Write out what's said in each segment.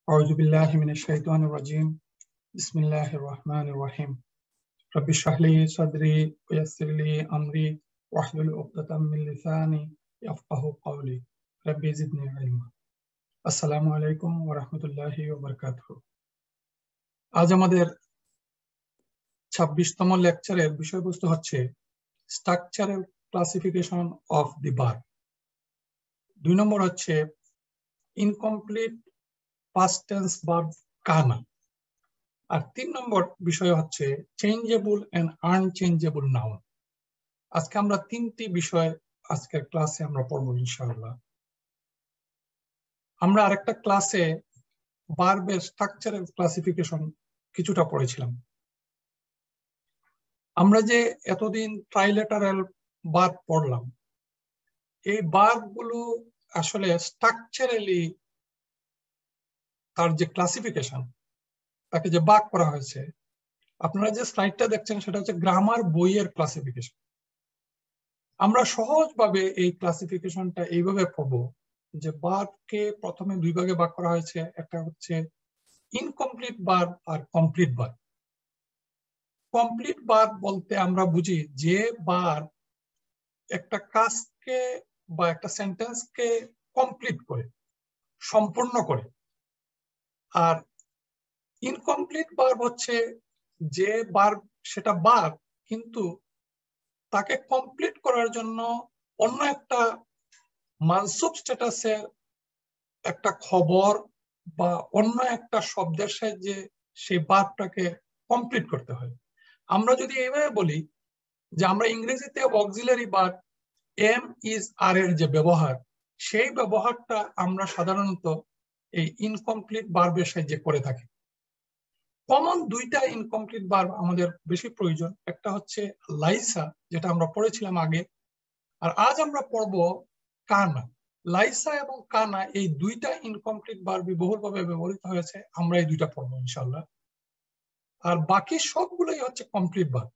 أعوذ بالله من الشيطان الرجيم بسم الله الرحمن الرحيم رب اشرح لي صدري ويسر لي أمري واحلل عقدة من لساني يفقهوا قولي رب زدني علما আসসালামু আলাইকুম ওয়া রাহমাতুল্লাহি ওয়া বারাকাতুহু। আজ আমাদের 26তম লেকচারের বিষয়বস্তু হচ্ছে structural classification of the verb. 2 নম্বর হচ্ছে ইনকমপ্লিট past tense verb কানা। আর 3 নম্বর বিষয় হচ্ছে চেঞ্জেবল এন্ড আনচেঞ্জেবল নাউন। আজকে আমরা 3টি বিষয় আজকের ক্লাসে আমরা পড়ব ইনশাআল্লাহ। আমরা আরেকটা ক্লাসে ভার্বের স্ট্রাকচারাল ক্লাসিফিকেশন কিছুটা পড়েছিলাম। আমরা যে এতদিন ট্রাইলেটারাল ভার্ব পড়লাম, এই ভার্বগুলো আসলে স্ট্রাকচারালি তার যে ক্লাসিফিকেশন, তাকে যে ভাগ করা হয়েছে, আপনারা যে স্লাইডটা দেখছেন সেটা হচ্ছে গ্রামার বইয়ের ক্লাসিফিকেশন। আমরা সহজভাবে এই ক্লাসিফিকেশনটা এইভাবে পড়বো যে ভার্বকে প্রথমে 2 ভাগে ভাগ করা হয়েছে। একটা হচ্ছে ইনকমপ্লিট ভার্ব আর কমপ্লিট ভার্ব। কমপ্লিট ভার্ব বলতে আমরা বুঝি যে ভার্ব একটা কাজকে বা একটা সেন্টেন্সকে কমপ্লিট করে, সম্পূর্ণ করে। আর ইনকমপ্লিট ভার্ব হচ্ছে যে ভার্ব, সেটা ভার্ব কিন্তু তাকে কমপ্লিট করার জন্য অন্য একটা মানসুব স্ট্যাটাসের একটা খবর বা অন্য একটা শব্দের সাহায্যে সেই ভার্বটাকে কমপ্লিট করতে হয়। আমরা যদি এইভাবে বলি যে আমরা ইংরেজিতে অক্সিলারি ভার্ব এম ইজ আর এর যে ব্যবহার, সেই ব্যবহারটা আমরা সাধারণত এই ইনকমপ্লিট ভার্বের সাহায্যে করে থাকি। কমন 2টা ইনকমপ্লিট ভার্ব আমাদের বেশি প্রয়োজন। একটা হচ্ছে লাইসা, যেটা আমরা পড়েছিলাম আগে, আর আজ আমরা পড়ব কানা। লাইসা এবং কানা এই 2টা ইনকমপ্লিট ভার্বই বহুলভাবে ব্যবহৃত হয়েছে। আমরা এই 2টা পড়ব ইনশাআল্লাহ। আর বাকি সবগুলোই হচ্ছে কমপ্লিট ভার্ব।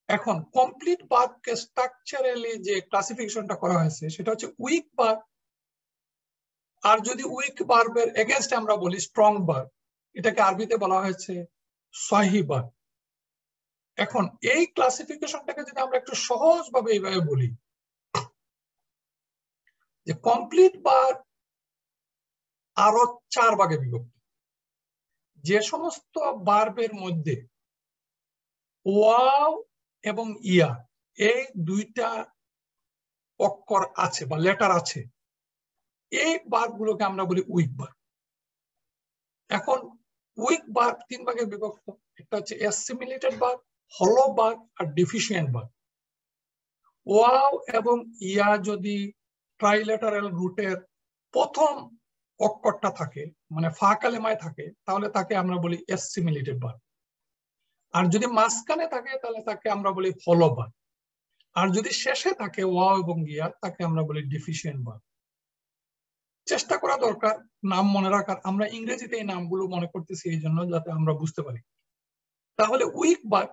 এখন কমপ্লিট ভার্বকে স্ট্রাকচারালি যে ক্লাসিফিকেশনটা করা হয়েছে সেটা হচ্ছে উইক ভার্ব। আর যদি উইক ভার্বের এগেইনস্টে আমরা বলি স্ট্রং ভার্ব, এটাকে আরবিতে বলা হয়েছে সহিহ ভার্ব। এখন এই ক্লাসিফিকেশনটাকে যদি আমরা একটু সহজভাবে এইভাবে বলি যে কমপ্লিট ভার্ব আরো 4 ভাগে বিভক্ত। যে সমস্ত ভার্বের মধ্যে ওয়াও এবং ইয়া এই 2টা অক্ষর আছে বা লেটার আছে, এই ভার্বগুলোকে আমরা বলি উইক ভার্ব। এখন উইক ভার্ব 3 ভাগে বিভক্ত। একটা হচ্ছে অ্যাসিমিলেটেড ভার্ব, হলো ভার্ব আর ডেফিসিয়েন্ট ভার্ব। ওয়াও এবং ইয়া যদি ট্রাইলেটারাল রুটের প্রথম অক্ষরটা থাকে, মানে ফা কালেমায় থাকে, তাহলে তাকে আমরা বলি অ্যাসিমিলেটেড ভার্ব। আর যদি মাঝখানে থাকে তাহলে তাকে আমরা বলি হলো ভার্ব। আর যদি শেষে থাকে ওয়াও এবং ইয়া, তাকে আমরা বলি ডেফিসিয়েন্ট ভার্ব। চেষ্টা করা দরকার নাম মনে রাখার। আমরা ইংরেজিতে এই নামগুলো মনে করতেছি এই জন্য যাতে আমরা বুঝতে পারি। তাহলে উইক ভার্ব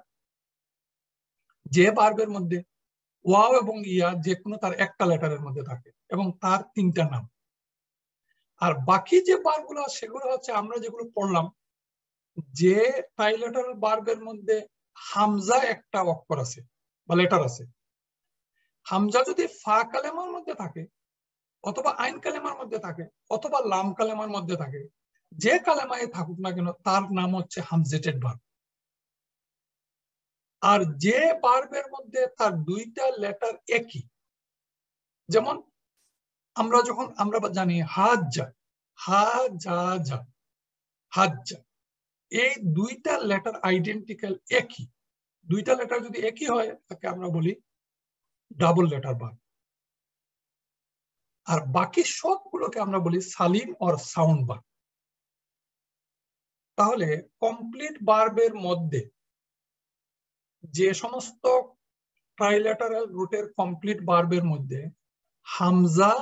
যে ভার্বের মধ্যে ওয়াও এবং ইয়া যে কোনো তার একটা লেটারের মধ্যে থাকে এবং তার 3টা নাম। আর বাকি যে ভার্বগুলো সেগুলো হচ্ছে আমরা যেগুলো পড়লাম, যে ট্রাইলেটারাল ভার্বের মধ্যে হামজা একটা অক্ষর আছে বা লেটার আছে। হামজা যদি ফা কালেমার মধ্যে থাকে, অথবা আইন কালেমার মধ্যে থাকে, অথবা লাম কালেমার মধ্যে থাকে, যে কালেমায় থাকুক না কেন তার নাম হচ্ছে হামজেটেড ভার্ব। আর যে ভার্বের মধ্যে তার 2টা লেটার একই, যেমন আমরা জানি হাজ্জা, হাজা, হাজ্জা, এই 2টা লেটার আইডেন্টিক্যাল একই। 2টা লেটার যদি একই হয় তাকে আমরা বলি ডাবল লেটার ভার্ব। আর বাকি সবগুলোকে আমরা বলি সালিম অর সাউন্ড ভার্ব। তাহলে কমপ্লিট ভার্বের মধ্যে যে সমস্ত ট্রাইলেটারাল রুটের কমপ্লিট ভার্বের মধ্যে হামজা,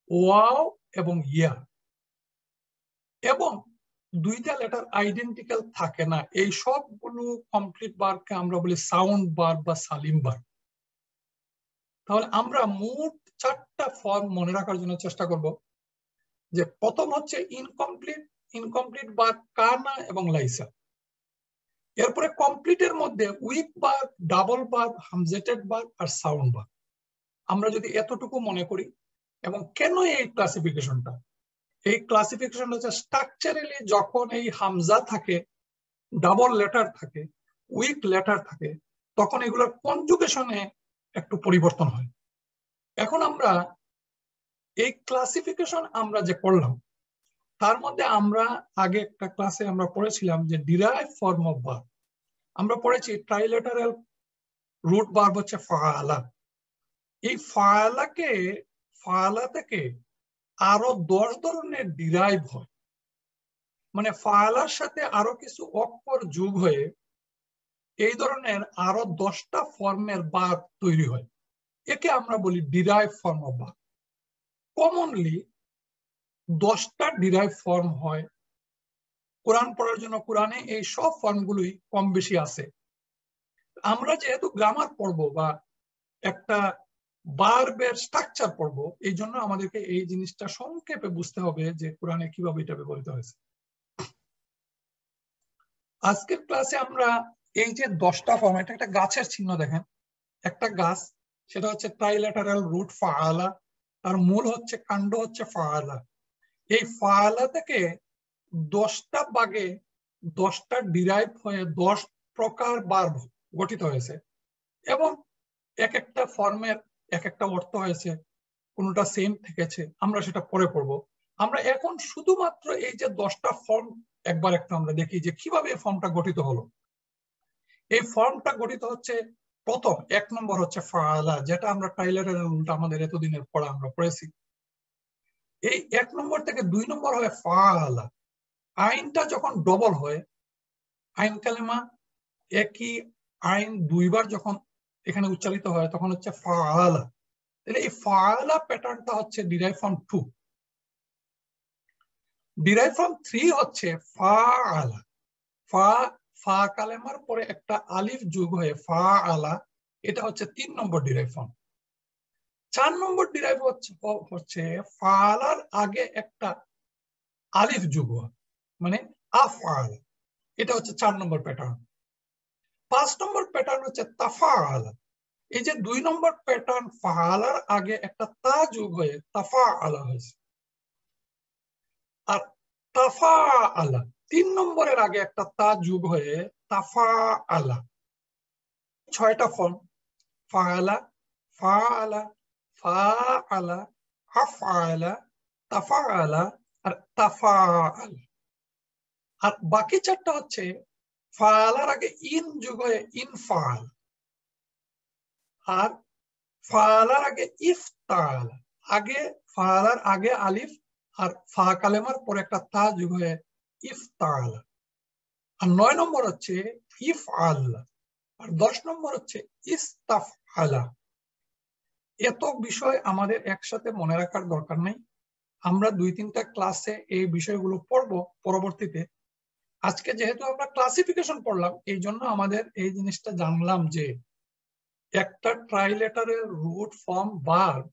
ওয়াও এবং ইয়া এবং 2টা লেটার আইডেন্টিক্যাল থাকে না, এই সবগুলো কমপ্লিট ভার্বকে আমরা বলি সাউন্ড ভার্ব বা সালিম ভার্ব। তাহলে আমরা মোট 4টা ফর্ম মনে রাখার জন্য চেষ্টা করব। যে প্রথম হচ্ছে ইনকমপ্লিট বার্ব কানা এবং লাইসা। এরপরে কমপ্লিটের মধ্যে weak verb, double verb, hamzated verb আর সাউন্ড বার্ব। আমরা যদি এতটুকু মনে করি, এবং কেন এই ক্লাসিফিকেশনটা, এই ক্লাসিফিকেশন হচ্ছে স্ট্রাকচারালি যখন এই হামজা থাকে, ডাবল লেটার থাকে, উইক লেটার থাকে, তখন এগুলোর কনজুগেশনে একটু পরিবর্তন হয়। এখন আমরা এই ক্লাসিফিকেশন আমরা যে করলাম, তার মধ্যে আমরা আগে একটা ক্লাসে আমরা পড়েছিলাম যে ডিরাইভ ফর্ম অফ ভার্ব। আমরা পড়েছি ট্রাইলেটারাল রুট ভার্ব হচ্ছে ফাআলা। এই ফাআলা থেকে আরো 10 ধরনের ডিরাইভ হয়, মানে ফাআলার সাথে আরো কিছু অক্ষর যোগ হয়ে এই ধরনের আরো 10টা ফর্মের ভার্ব তৈরি হয়। একে আমরা বলি derive form of verb. Commonly 10টা ডিরাইভ ফর্ম হয়। কোরআন পড়ার জন্য কোরআনে এই সব ফর্মগুলোই কম বেশি আছে। আমরা যেহেতু গ্রামার পড়বো বা একটা ভার্বের স্ট্রাকচার পড়বো, এই জন্য আমাদেরকে এই জিনিসটা সংক্ষেপে বুঝতে হবে যে কোরআনে কিভাবে এটা ব্যবহৃত হয়েছে। আজকের ক্লাসে আমরা এই যে 10টা ফর্ম, এটা একটা গাছের চিহ্ন দেখেন, একটা গাছ, সেটা হচ্ছে ট্রাইল্যাটারাল রুট ফাআলা, তার মূল হচ্ছে কাণ্ড হচ্ছে ফাআলা। এই ফাআলা থেকে 10টা ভাগে 10টা ডিরাইভ হয়ে 10 প্রকার ভার্ব গঠিত হয়েছে, এবং এক একটা ফর্মের এক একটা অর্থ হয়েছে, কোনটা সেম থেকেছে, আমরা সেটা পরে পড়বো। আমরা এখন শুধুমাত্র এই যে 10টা ফর্ম একবার একটু আমরা দেখি যে কিভাবে এই ফর্মটা গঠিত হলো। এই ফর্মটা গঠিত হচ্ছে, প্রথম 1 নম্বর হচ্ছে ফাআলা, যেটা আমরা ট্রাইলেটারাল রুট আমাদের এতদিনের পড়া আমরা পড়েছি। এই 1 নম্বর থেকে 2 নম্বর হয় ফাআলা। আইনটা যখন ডবল হয়, আইন কালেমা একই আইন দুইবার যখন এখানে উচ্চারিত হয়, তখন হচ্ছে ফাআলা। তাহলে এই ফাআলা প্যাটার্নটা হচ্ছে ডিরাইভ ফ্রম 2। ডিরাইভ ফ্রম 3 হচ্ছে ফাআলা। ফা কালেমার পরে একটা আলিফ যোগ হয়ে ফাআলা, এটা হচ্ছে 3 নম্বর ডিরাইভ ফর্ম। 4 নম্বর ডিরাইভ হচ্ছে ফাআলার আগে একটা আলিফ যোগ হওয়া, মানে আফআলা, এটা হচ্ছে 4 নম্বর প্যাটার্ন। 5 নম্বর প্যাটার্ন হচ্ছে তাফাআলা। এই যে 2 নম্বর প্যাটার্ন, ফাআলার আগে একটা তা যোগ হয়ে তাফাআলা হয়েছে। আর তাফাআলা 3 নম্বরের আগে একটা তা যোগ হয়ে তাফাআলা। 6টা ফর্ম, ফাআলা, ফাআলা, ফাআলা, আফআলা, তাফাআলা আর তাফাআল। আর বাকি 4টা হচ্ছে ফাআলার আগে ইন যোগ হয়ে ইনফাল, আর ফাআলার আগে ইফতাল, আগে ফাআলার আগে আলিফ আর ফা কালেমার পরে একটা তা যোগ হয়ে ইফতাল। আর 9 নম্বর হচ্ছে ইফআল, আর 10 নম্বর হচ্ছে ইস্তাফআলা। এত বিষয় আমাদের একসাথে মনে রাখার দরকার নেই, আমরা 2-3টা ক্লাসে এই বিষয়গুলো পড়বো পরবর্তীতে। আজকে যেহেতু আমরা ক্লাসিফিকেশন পড়লাম, এই জন্য আমাদের এই জিনিসটা জানলাম যে একটা ট্রাইলেটারাল রুট ফর্ম ভার্ব,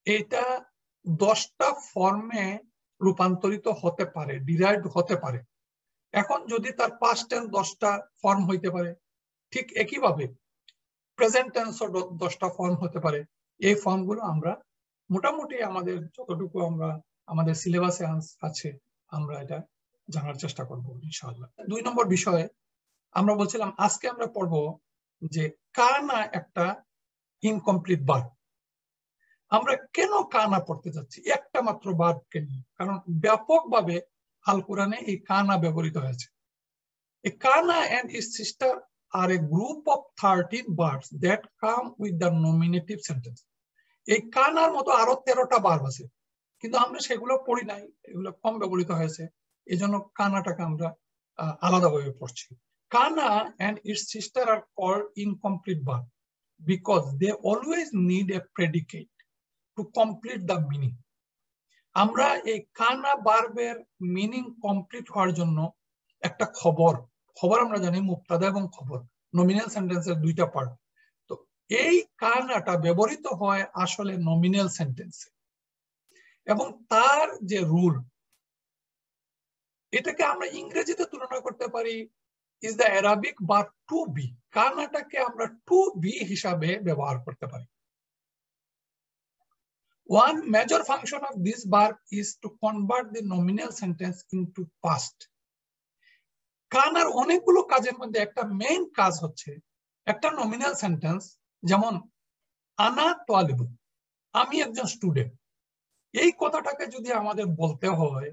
এটা 10টা ফর্মে রূপান্তরিত হতে পারে, ডিরাইভড হতে পারে। এখন যদি তার পাস্ট টেন্স 10টা ফর্ম হইতে পারে, ঠিক একইভাবে প্রেজেন্ট টেন্সও 10টা ফর্ম হতে পারে। এই ফর্মগুলো আমরা মোটামুটি আমাদের যতটুকু আমরা আমাদের সিলেবাসে আছে, আমরা এটা জানার চেষ্টা করবো ইনশাআল্লাহ। 2 নম্বর বিষয়ে আমরা বলছিলাম, আজকে আমরা পড়বো যে কানা একটা ইনকমপ্লিট ভার্ব। আমরা কেন কানা পড়তে যাচ্ছি? একটা মাত্র ভার্বকে নিয়ে, কারণ ব্যাপকভাবে আল কোরআনে এই কানা ব্যবহৃত হয়েছে। এই কানা and its sister are a group of 13 verbs that come with the nominative sentence. এই কানার মতো আরো 13টা ভার্ব আছে, কিন্তু আমরা সেগুলো পড়ি নাই, এগুলো কম ব্যবহৃত হয়েছে, এই জন্য কানাটাকে আমরা আলাদাভাবে পড়ছি। Kana and its sister are called incomplete verb because they always need a predicate to complete the meaning. আমরা এই কানা ভার্বের মিনিং কমপ্লিট হওয়ার জন্য একটা খবর আমরা জানি, মুবতাদা এবং খবর, নমিনাল সেন্টেন্সের 2টা পার্ট। তো এই কানাটা ব্যবহৃত হয় আসলে নমিনাল সেন্টেন্সে, এবং তার যে রুল, এটাকে আমরা ইংরেজিতে তুলনা করতে পারি is the Arabic verb to be. কানাটাকে আমরা টু বি হিসাবে ব্যবহার করতে পারি। One major function of this verb is to convert the nominal sentence into past. কানার অনেকগুলো কাজের মধ্যে একটা মেইন কাজ হচ্ছে একটা নমিনাল সেন্টেন্স, যেমন আনা তালিবু, আমি একজন স্টুডেন্ট, এই কথাটাকে যদি আমাদের বলতে হয়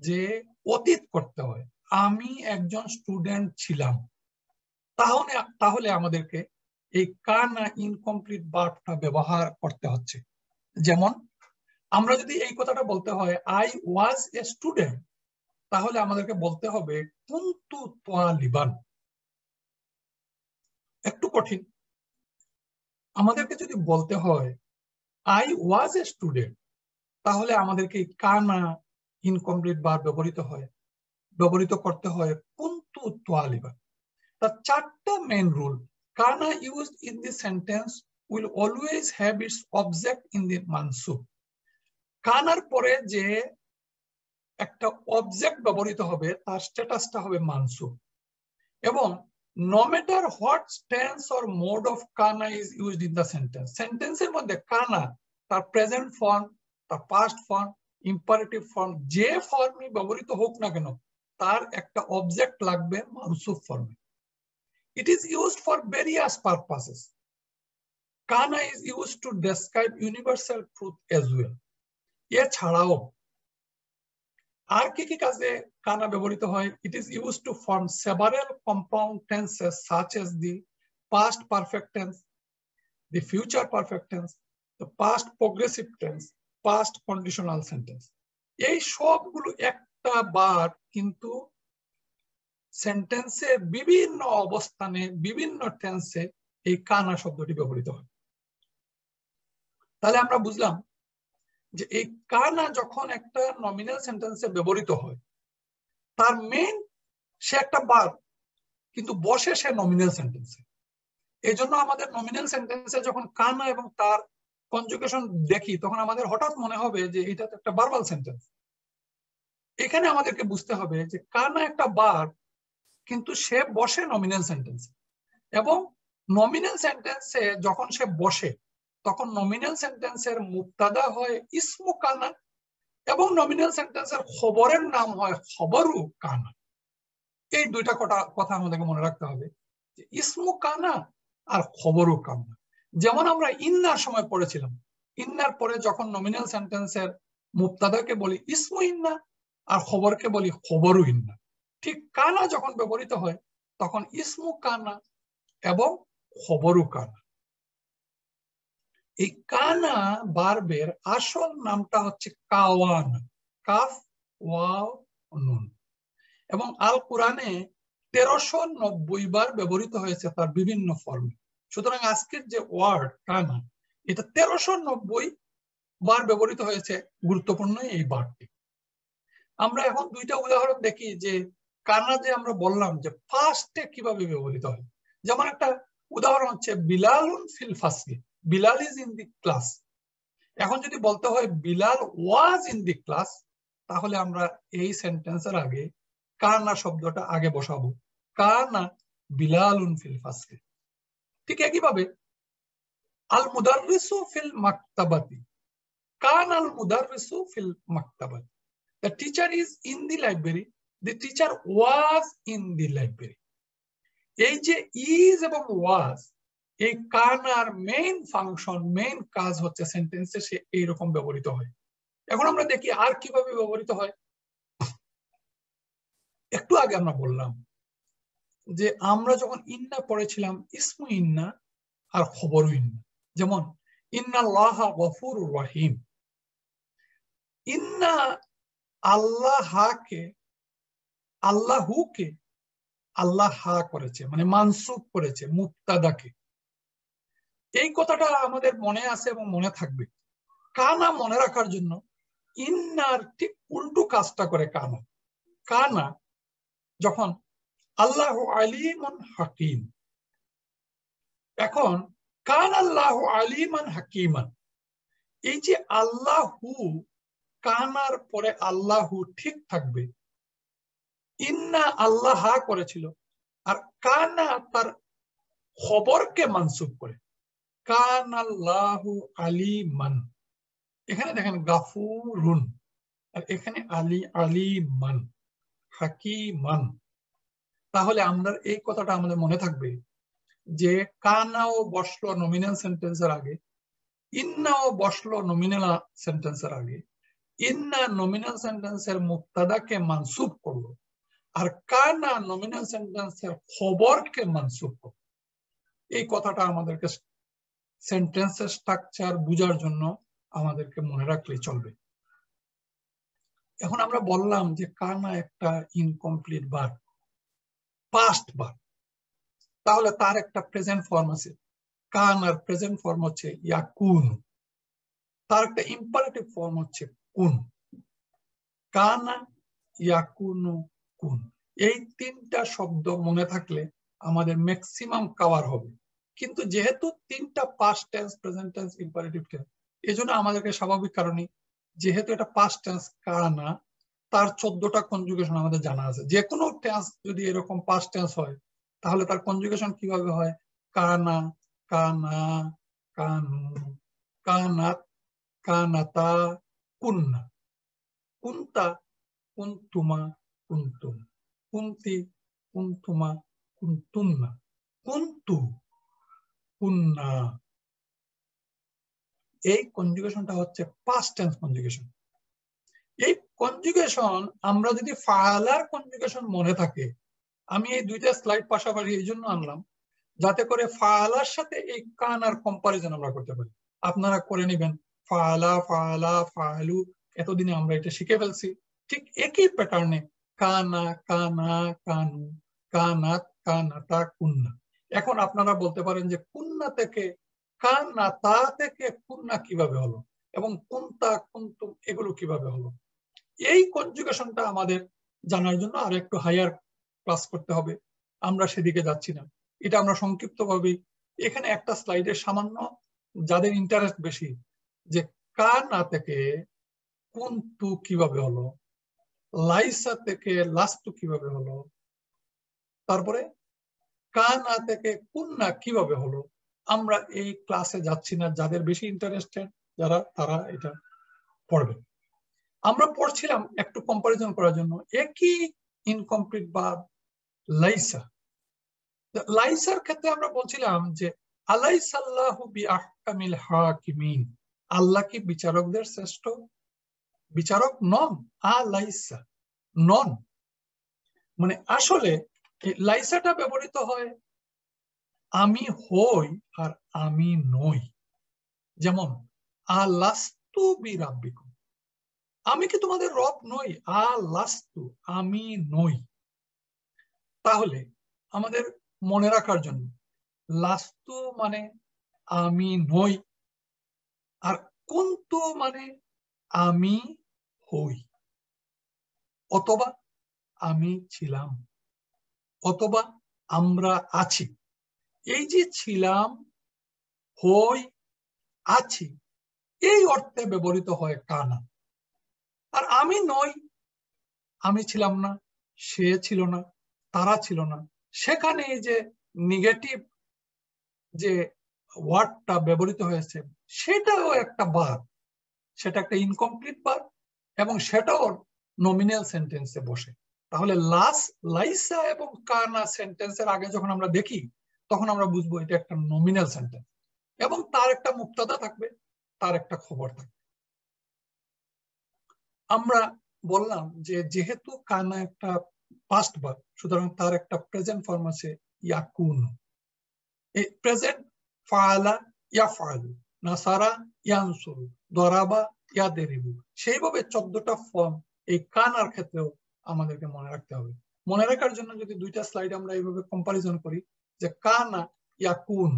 যে অতীত করতে হয়, আমি একজন স্টুডেন্ট ছিলাম, তাহলে আমাদেরকে এই কানা ইনকমপ্লিট ভার্বটা ব্যবহার করতে হচ্ছে। যেমন আমরা যদি এই কথাটা বলতে হয় আই ওয়াজ এ স্টুডেন্ট, তাহলে আমাদেরকে বলতে হবে কুনতু তালিবান। একটু কঠিন। আমাদেরকে যদি বলতে হয় আই ওয়াজ এ স্টুডেন্ট, তাহলে আমাদেরকে কানা ইনকমপ্লিট ভার্ব ব্যবহৃত করতে হয় কুনতু তালিবান। The চারটা মেইন রুল। কানা used in the sentence will always have its object in the mansub. কানার পরে যে একটা অবজেক্ট ব্যবহৃত হবে তার স্ট্যাটাসটা হবে মানসুব, এবং no matter what tense or mode of kana is used in the sentence, সেন্টেন্সের মধ্যে কানা তার প্রেজেন্ট ফর্ম, তার পাস্ট ফর্ম, ইম্পারেটিভ ফর্ম, যে ফর্মই ব্যবহৃত হোক না কেন, তার একটা অবজেক্ট লাগবে মানসুব ফর্মে। It is used for various purposes. Kana is used to describe universal truth as well. এছাড়াও আর কি কাজে কানা ব্যবহৃত হয়? It is used to form several compound tenses such as the past perfect tense, the future perfect tense, the past progressive tense, past conditional sentence. এই সবগুলো একটা বার কিন্তু সেন্টেন্সে বিভিন্ন অবস্থানে বিভিন্ন টেন্সে এই কানা শব্দটি ব্যবহৃত হয়। তাহলে আমরা বুঝলাম যে এই কানা যখন একটা নমিনাল সেন্টেন্সে ব্যবহৃত হয়, তার মেইন সে একটা ভার্ব, কিন্তু বসে সে নমিনাল সেন্টেন্সে। এই জন্য আমাদের নমিনাল সেন্টেন্সে যখন কানা এবং তার কনজুগেশন দেখি, তখন আমাদের হঠাৎ মনে হবে যে এটা একটা ভার্বাল সেন্টেন্স। এখানে আমাদেরকে বুঝতে হবে যে কানা একটা ভার্ব, কিন্তু সে বসে নমিনাল সেন্টেন্সে, এবং নমিনাল সেন্টেন্সে যখন সে বসে তখন নমিনাল সেন্টেন্সের মুবতাদা হয় ইসমু কানা, এবং নমিনাল সেন্টেন্সের খবরের নাম হয় খবরু কানা। এই দুইটা কথা আমাদেরকে মনে রাখতে হবে, যে ইসমু কানা আর খবরু কানা। যেমন আমরা ইন্নার সময় পড়েছিলাম, ইন্নার পরে যখন নমিনাল সেন্টেন্সের মুবতাদাকে বলি ইসমু ইন্না আর খবরকে বলি খবরু ইন্না, ঠিক কানা যখন ব্যবহৃত হয় তখন ইসমু কানা এবং খবরু কানা। এই কানা ভার্বের আসল নামটা হচ্ছে কাওয়ান, কাফ ওয়াও নুন, এবং আল কোরআনে 1390 বার ব্যবহৃত হয়েছে তার বিভিন্ন ফর্মে। সুতরাং আজকের যে ওয়ার্ড কানা, এটা 1390 বার ব্যবহৃত হয়েছে গুরুত্বপূর্ণ এই বারটি। আমরা এখন দুইটা উদাহরণ দেখি যে কানা যে আমরা বললাম যে ফার্স্টে কিভাবে ব্যবহৃত হয়। যেমন একটা উদাহরণ হচ্ছে বিলালুন ফিল ফাসলি, Bilal is in the class. এখন যদি বলতে হয় Bilal was in the class, তাহলে আমরা এই সেন্টেন্সের আগে কানা শব্দটা আগে বসাবো, কানা বিলালুন ফিল ফাসলি। ঠিক একইভাবে আল মুদাররিসু ফিল মাকতাবাতি, কানা আল মুদাররিসু feel মাকতাবাতি। The teacher is in the library, the teacher was in the library. এই যে is এবং was, এই কানার মেইন ফাংশন, মেইন কাজ হচ্ছে সেন্টেন্সে সে এইরকম ব্যবহৃত হয়। এখন আমরা দেখি আর কিভাবে ব্যবহৃত হয়। একটু আগে আমরা বললাম যে আমরা যখন ইন্না পড়েছিলাম ইসমু ইন্না আর খবরু ইন্না, যেমন ইন্নাল্লাহা গফুরুর রহিম। ইন্না আল্লাহকে, আল্লাহুকে আল্লাহ হা করেছে, মানে মানসুব করেছে মুবতাদাকে। এই কথাটা আমাদের মনে আছে এবং মনে থাকবে। কানা মনে রাখার জন্য ইন্নার ঠিক উল্টো কাজটা করে কানা। কানা যখন আল্লাহু আলিমান হাকিম, এখন কান আল্লাহু আলিমান হাকিমান, এই যে আল্লাহু কানার পরে আল্লাহু ঠিক থাকবে, ইন্না আল্লাহ হা করেছিল, আর কানা তার খবরকে মানসুব করে, কান আল্লাহু আলিমান। এখানে দেখেন গাফুরুন, আর এখানে আলিমান, হাকিমান। তাহলে আমরা এই কথাটা আমাদের মনে থাকবে যে কানাও বসলো নমিনাল সেন্টেন্সের আগে, ইন্নাও বসলো নমিনাল সেন্টেন্সের আগে। ইন্না নমিনাল সেন্টেন্সের মুক্তাদাকে মানসুব করলো, আর কানা নমিনাল সেন্টেন্সের খবরকে মানসুব করলো। এই কথাটা আমাদেরকে সেন্টেন্সের স্ট্রাকচার বোঝার জন্য আমাদেরকে মনে রাখলেই চলবে। এখন আমরা বললাম যে কানা একটা ইনকমপ্লিট ভার্ব, পাস্ট ভার্ব, তাহলে তার একটা প্রেজেন্ট ফর্ম আছে। কানার প্রেজেন্ট ফর্ম হচ্ছে ইয়াকুন, তার একটা ইম্পারেটিভ ফর্ম হচ্ছে কুন। কানা, ইয়াকুনু, কুন, এই তিনটা শব্দ মনে থাকলে আমাদের ম্যাক্সিমাম কভার হবে। কিন্তু যেহেতু তিনটা past tense, present tense, imperative tense, এজন্য আমাদেরকে স্বাভাবিক কারণে, যেহেতু এটা পাস্ট টেন্স কানা, তার 14টা কনজুগেশন আমাদের জানা আছে। যে কোনো টেন্স যদি এরকম পাস্ট টেন্স হয় তাহলে তার কনজুগেশন কিভাবে হয়? কানা, কানা, কানু, কানাত, কানাতা, কুন্না, কুন্তা, কুন্তুমা, কুন্তুম, কুন্তি, কুন্তুমা, কুন্তুন্না, কুন্তু, কুন্না। এই কনজুগেশনটা হচ্ছে পাস্ট টেন্স কনজুগেশন। এই কনজুগেশন আমরা যদি ফালার কনজুগেশন মনে থাকে, আমি এই দুইটা স্লাইড পাশাপাশি এই জন্য আনলাম যাতে করে ফালার সাথে এই কানার কম্পারিজন আমরা করতে পারি। আপনারা করে নেবেন, ফালা, ফালা, ফালু, এতদিনে আমরা এটা শিখে ফেলছি। ঠিক একই প্যাটার্নে কানা, কানা, কানু, কানাত, কানাতা, কুন্না। এখন আপনারা বলতে পারেন যে কুন্না থেকে, কানাতা থেকে কুন্না কিভাবে হলো, এবং কুন্তা, কুন্তুম এগুলো কিভাবে হলো। এই কনজুগেশনটা আমাদের জানার জন্য আর একটু হায়ার ক্লাস করতে হবে, আমরা সেদিকে যাচ্ছি না। এটা আমরা সংক্ষিপ্ত ভাবে এখানে একটা স্লাইডে সামান্য, যাদের ইন্টারেস্ট বেশি, যে কানা থেকে কুন্তু কিভাবে হলো, লাইসা থেকে লাস্তু কিভাবে হলো, তারপরে কানা থেকে কুন্না কিভাবে হলো, আমরা এই ক্লাসে যাচ্ছি না। যাদের বেশি ইন্টারেস্টেড যারা, তারা এটা পড়বে। আমরা পড়ছিলাম একটু কম্পারিজন করার জন্য একই ইনকমপ্লিট ভার্ব লাইসা। লাইসার ক্ষেত্রে আমরা বলছিলাম যে আলাইসাল্লাহু বিআহকামিল হাকিমিন, আল্লাহ কি বিচারকদের শ্রেষ্ঠ বিচারক নন? আলাইসা, নন। মানে আসলে লাইসাটা ব্যবহৃত হয় আমি হই আর আমি নই। যেমন আলাস্তু বিরাব্বিকুম, আমি কি তোমাদের রব নই? আলাস্তু, আমি নই। তাহলে আমাদের মনে রাখার জন্য লাস্তু মানে আমি নই, আর কুন্তু মানে আমি হই, অথবা আমি ছিলাম, অথবা আমরা আছি। এই যে ছিলাম, হই, আছি, এই অর্থে ব্যবহৃত হয় কানা। আর আমি নই, আমি ছিলাম না, সে ছিল না, তারা ছিল না, সেখানে এই যে নেগেটিভ যে ওয়ার্ডটা ব্যবহৃত হয়েছে সেটাও একটা ভার্ব, সেটা একটা ইনকমপ্লিট ভার্ব, এবং সেটাও নমিনাল সেন্টেন্সে বসে। তাহলে লাইসা এবং কানা সেন্টেন্সের আগে যখন আমরা দেখি তখন আমরা বুঝবো এটা একটা নমিনাল সেন্টেন্স, এবং তার একটা মুক্তাদা থাকবে, তার একটা খবর থাকবে। আমরা বললাম যে যেহেতু কানা একটা পাস্ট ভার্ব, সুতরাং তার একটা প্রেজেন্ট ফর্ম আছে ইয়াকুন। এই প্রেজেন্ট ফাআলা ইয়াফআলু, নাসারা ইয়ানসুরু, দরাবা ইয়াদরিবু, সেইভাবে 14টা ফর্ম এই কানার ক্ষেত্রেও আমাদেরকে মনে রাখতে হবে। মনে রাখার জন্য যদি দুইটা স্লাইড আমরা এইভাবে কম্পারিজন করি, যে কানা ইয়াকুন,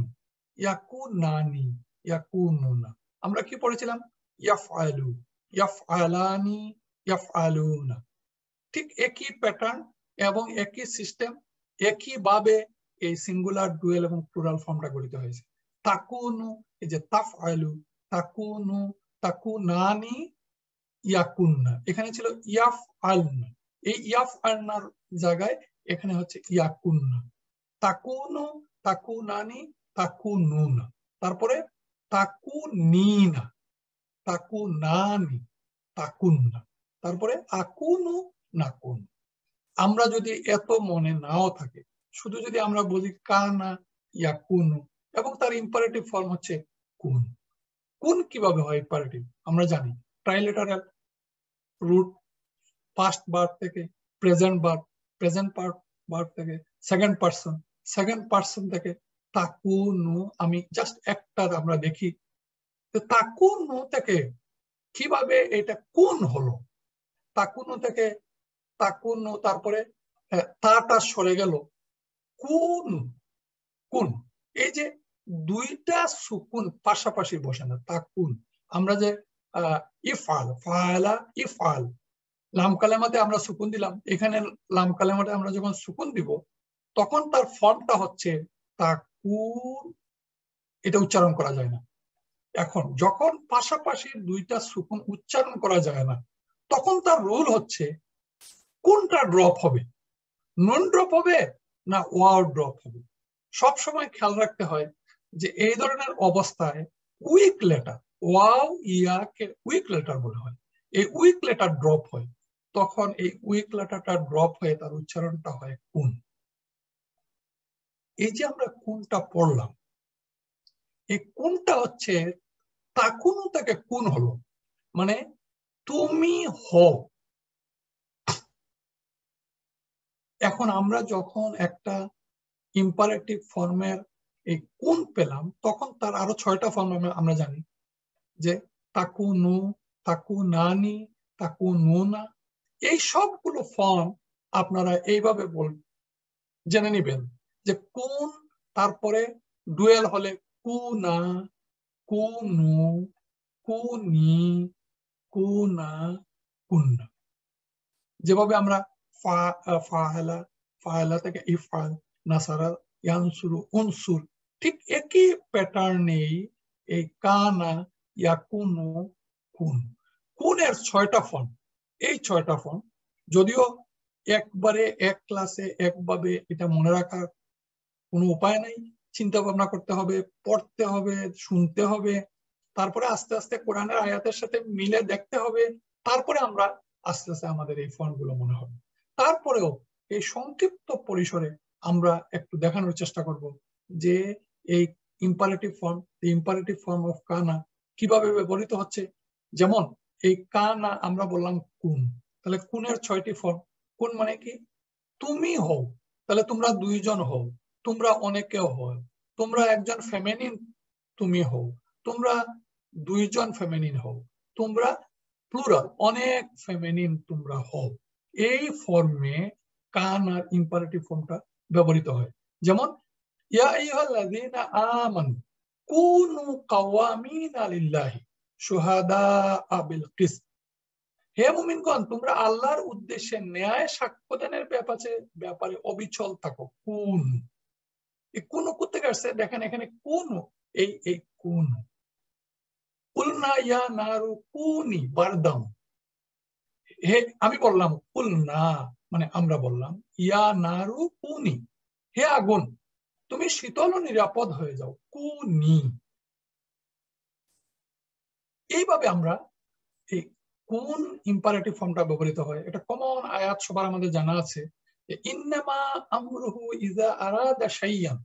ইয়াকুনানি, ইয়াকুনুনা, আমরা কি পড়েছিলাম? ইয়াফআলু, ইয়াফআলানি, ইয়াফআলুনা। ঠিক একই প্যাটার্ন এবং একই সিস্টেম, একইভাবে এই সিঙ্গুলার, ডুয়েল এবং প্লুরাল ফর্মটা গঠিত হয়েছে। তাকুনু, এই যে তাফআলু, তাকুনু, তাকুনানি, ইয়াকুন্না, এখানে ছিল ইয়াফ আলনা, এই ইয়াফ আলনার জায়গায় এখানে হচ্ছে ইয়াকুন্না। তাকুনু, তাকুনানি, তাকুনুনা, তারপরে তাকুনিনা, তাকুনানি, তাকুন্না, তারপরে আকুনু, নাকুন। আমরা যদি এত মনে নাও থাকে, শুধু যদি আমরা বলি কানা, ইয়াকুনু, এবং তার ইম্পারেটিভ ফর্ম হচ্ছে কুন। কুন কিভাবে হয় ইম্পারেটিভ আমরা জানি, ট্রাইলেটারাল রুট, পাস্ট ভার্ব থেকে প্রেজেন্ট ভার্ব, প্রেজেন্ট ভার্ব থেকে সেকেন্ড পারসন থেকে তাকুনু। আমি জাস্ট একটা আমরা দেখি তাকুনু থেকে কিভাবে এটা কোন হলো। তাকুনু থেকে তাকুনু, তারপরে তাটা সরে গেল, কোন কোন, এই যে দুইটা সুকুন পাশাপাশি বসে না, তাকুন। আমরা যে ইফআল, ফাআলা, ইফআল, লাম কালেমাতে আমরা সুকুন দিলাম, এখানে লাম কালেমাতে আমরা যখন সুকুন দিব তখন তার ফর্মটা হচ্ছে তাকুন, এটা উচ্চারণ করা যায় না। এখন যখন পাশাপাশি দুইটা সুকুন উচ্চারণ করা যায় না, তখন তার রুল হচ্ছে কোনটা ড্রপ হবে, নন ড্রপ হবে না ওয়াও ড্রপ হবে। সব সময় খেয়াল রাখতে হয় যে এই ধরনের অবস্থায় উইক লেটার, ওয়াও ইয়াকে উইক লেটার বলা হয়, এই উইক লেটার ড্রপ হয়, তখন এই উইক লেটারটা ড্রপ হয়ে তার উচ্চারণটা হয় কুন। এই যে আমরা কোনটা পড়লাম, এই কোনটা হচ্ছে তাকুনু থেকে কুন হলো, মানে তুমি হও। এখন আমরা যখন একটা ইম্পারেটিভ ফর্মের এই কোন পেলাম, তখন তার আরো 6টা ফর্ম আমরা জানি, যে তাকুনু, তাকুনানি, তাকুনুনা, এই সবগুলো ফর্ম আপনারা এইভাবে জেনে নিবেন যে কোন, তারপরে ডুয়েল হলে কুনা, কুনু, কুনি, কুনা, কুন্না। যেভাবে আমরা ফাআলা, ফাআলা থেকে ইফআল, নাসারা, ইয়ানসুরু, উনসুর, ঠিক একই প্যাটার্নেই এই কানা, ইয়াকুনু, কুন, কুনের 6টা ফর্ম। এই 6টা ফর্ম যদিও একবারে এক ক্লাসে একভাবে এটা মনে রাখার কোনো উপায় নাই, চিন্তা ভাবনা করতে হবে, পড়তে হবে, শুনতে হবে, তারপরে আস্তে আস্তে কোরআনের আয়াতের সাথে মিলে দেখতে হবে, তারপরে আমরা আস্তে আস্তে আমাদের এই ফর্মগুলো মনে হবে। তারপরেও এই সংক্ষিপ্ত পরিসরে আমরা একটু দেখানোর চেষ্টা করব যে এই ইম্পারেটিভ ফর্ম অফ কানা কিভাবে ব্যবহৃত হচ্ছে। যেমন এই কানা আমরা বললাম কুন, তাহলে কুনের 6টি ফর্ম। কুন মানে কি, তুমি হও, তাহলে তোমরা 2জন হও, তোমরা অনেকেও হও, তোমরা একজন ফেমিনিন তুমি হও, তোমরা 2জন ফেমিনিন হও, তোমরা প্লুরাল অনেক ফেমিনিন তোমরা হও। এই ফর্মে কান আর ইম্পারেটিভ ফর্মটা ব্যবহৃত হয়। যেমন ইয়া আইয়ুহাল্লাযীনা আমানু কুনু কাওয়ামিনা লিল্লাহি শুহাদাআ বিল কিসত, হে মুমিনগণ তোমরা আল্লাহর উদ্দেশ্যে ন্যায় সাক্ষ্য দানের ব্যাপারে অবিচল থাকো। কোন, এই কোন কোথেকে আসছে দেখেন, এখানে কোন, এই কোন, কুলনা ইয়া নারু কুনি বারদাম, হে আমি বললাম, কুলনা মানে আমরা বললাম, ইয়া নারু কুনি, হে আগুন তুমি শীতল ও নিরাপদ হয়ে যাও, কুনি। এইভাবে আমরা এই কোন ইম্পারেটিভ ফর্মটা ব্যবহৃত হয়। এটা কমন আয়াত সবার আমাদের জানা আছে, ইন্নামা আমরুহু ইযা আরাদা শাইয়ান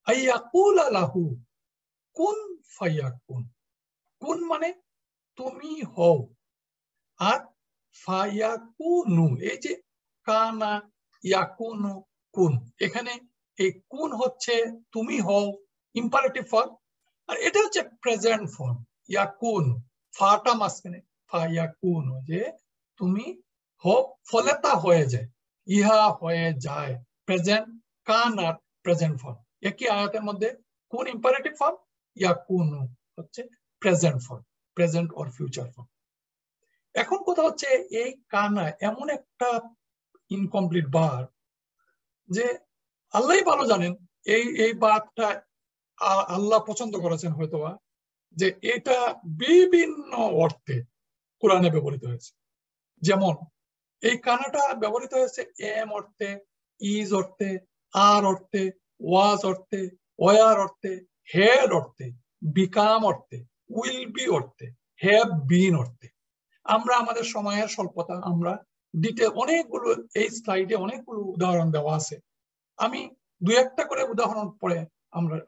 আইয়াকুলা লাহু কুন ফায়াকুন। কুন মানে তুমি হও, আর ফায়াকুনু, এই যে কানা, ইয়াকুনু, কুন, এখানে এই কুন হচ্ছে তুমি হও ইম্পারেটিভ ফর্ম, আর এটা হচ্ছে প্রেজেন্ট ফর্ম ইয়াকুন, ফাটা মাঝখানে, ফায়াকুনু, যে তুমি হও, ফলে তা হয়ে যায়, ইহা হয়ে যায়, প্রেজেন্ট, কান আর প্রেজেন্ট ফর্ম একই আয়াতের মধ্যে। কোন ইম্পারেটিভ ফর্ম, ইয়াকুনু হচ্ছে present form, present or future form. এখন কথা হচ্ছে এই কানা এমন একটা ইনকমপ্লিট ভার্ব যে আল্লাহই ভালো জানেন এই ভার্বটা আল্লাহ পছন্দ করেছেন হয়তোবা, যে এটা বিভিন্ন অর্থে কোরআনে ব্যবহৃত হয়েছে। যেমন এই কানাটা ব্যবহৃত হয়েছে এম অর্থে, ইজ অর্থে, আর অর্থে, ওয়াজ অর্থে, ওয়ার অর্থে, হ্যাড অর্থে, বিকাম অর্থে, উইল বি অর্থে, হ্যাভ বিন অর্থে। আমরা আমাদের সময়ের স্বল্পতা, আমরা ডিটেল অনেকগুলো, এই স্লাইডে অনেকগুলো উদাহরণ দেওয়া আছে। আমি দুই একটা করে উদাহরণ পড়ে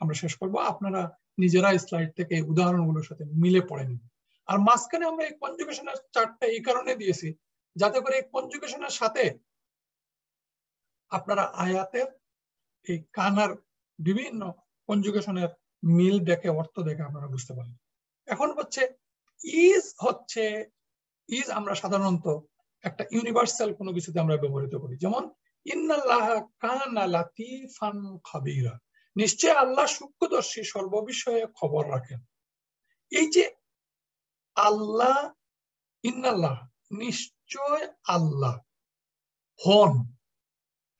আমরা শেষ করব। আপনারা নিজেরা স্লাইড থেকে এই উদাহরণগুলোর সাথে মিলে পড়ে নিন। আর মাঝখানে আমরা এই কনজুগেশনের চার্টটা এই কারণে দিয়েছি যাতে করে এই কনজুগেশনের সাথে আপনারা আয়াতের এই কানার বিভিন্ন কনজুগেশনের মিল দেখে, অর্থ দেখে আপনারা বুঝতে পারেন। এখন হচ্ছে ইজ আমরা সাধারণত একটা ইউনিভার্সাল কোনো কিছুতে আমরা ব্যবহৃত করি। যেমন ইন্নাল্লাহা কানা লাতীফান খাবীরা, নিশ্চয় আল্লাহ সূক্ষ্মদর্শী, সর্ববিষয়ে খবর রাখেন। এই যে আল্লাহ, ইন্নাল্লাহ নিশ্চয় আল্লাহ হন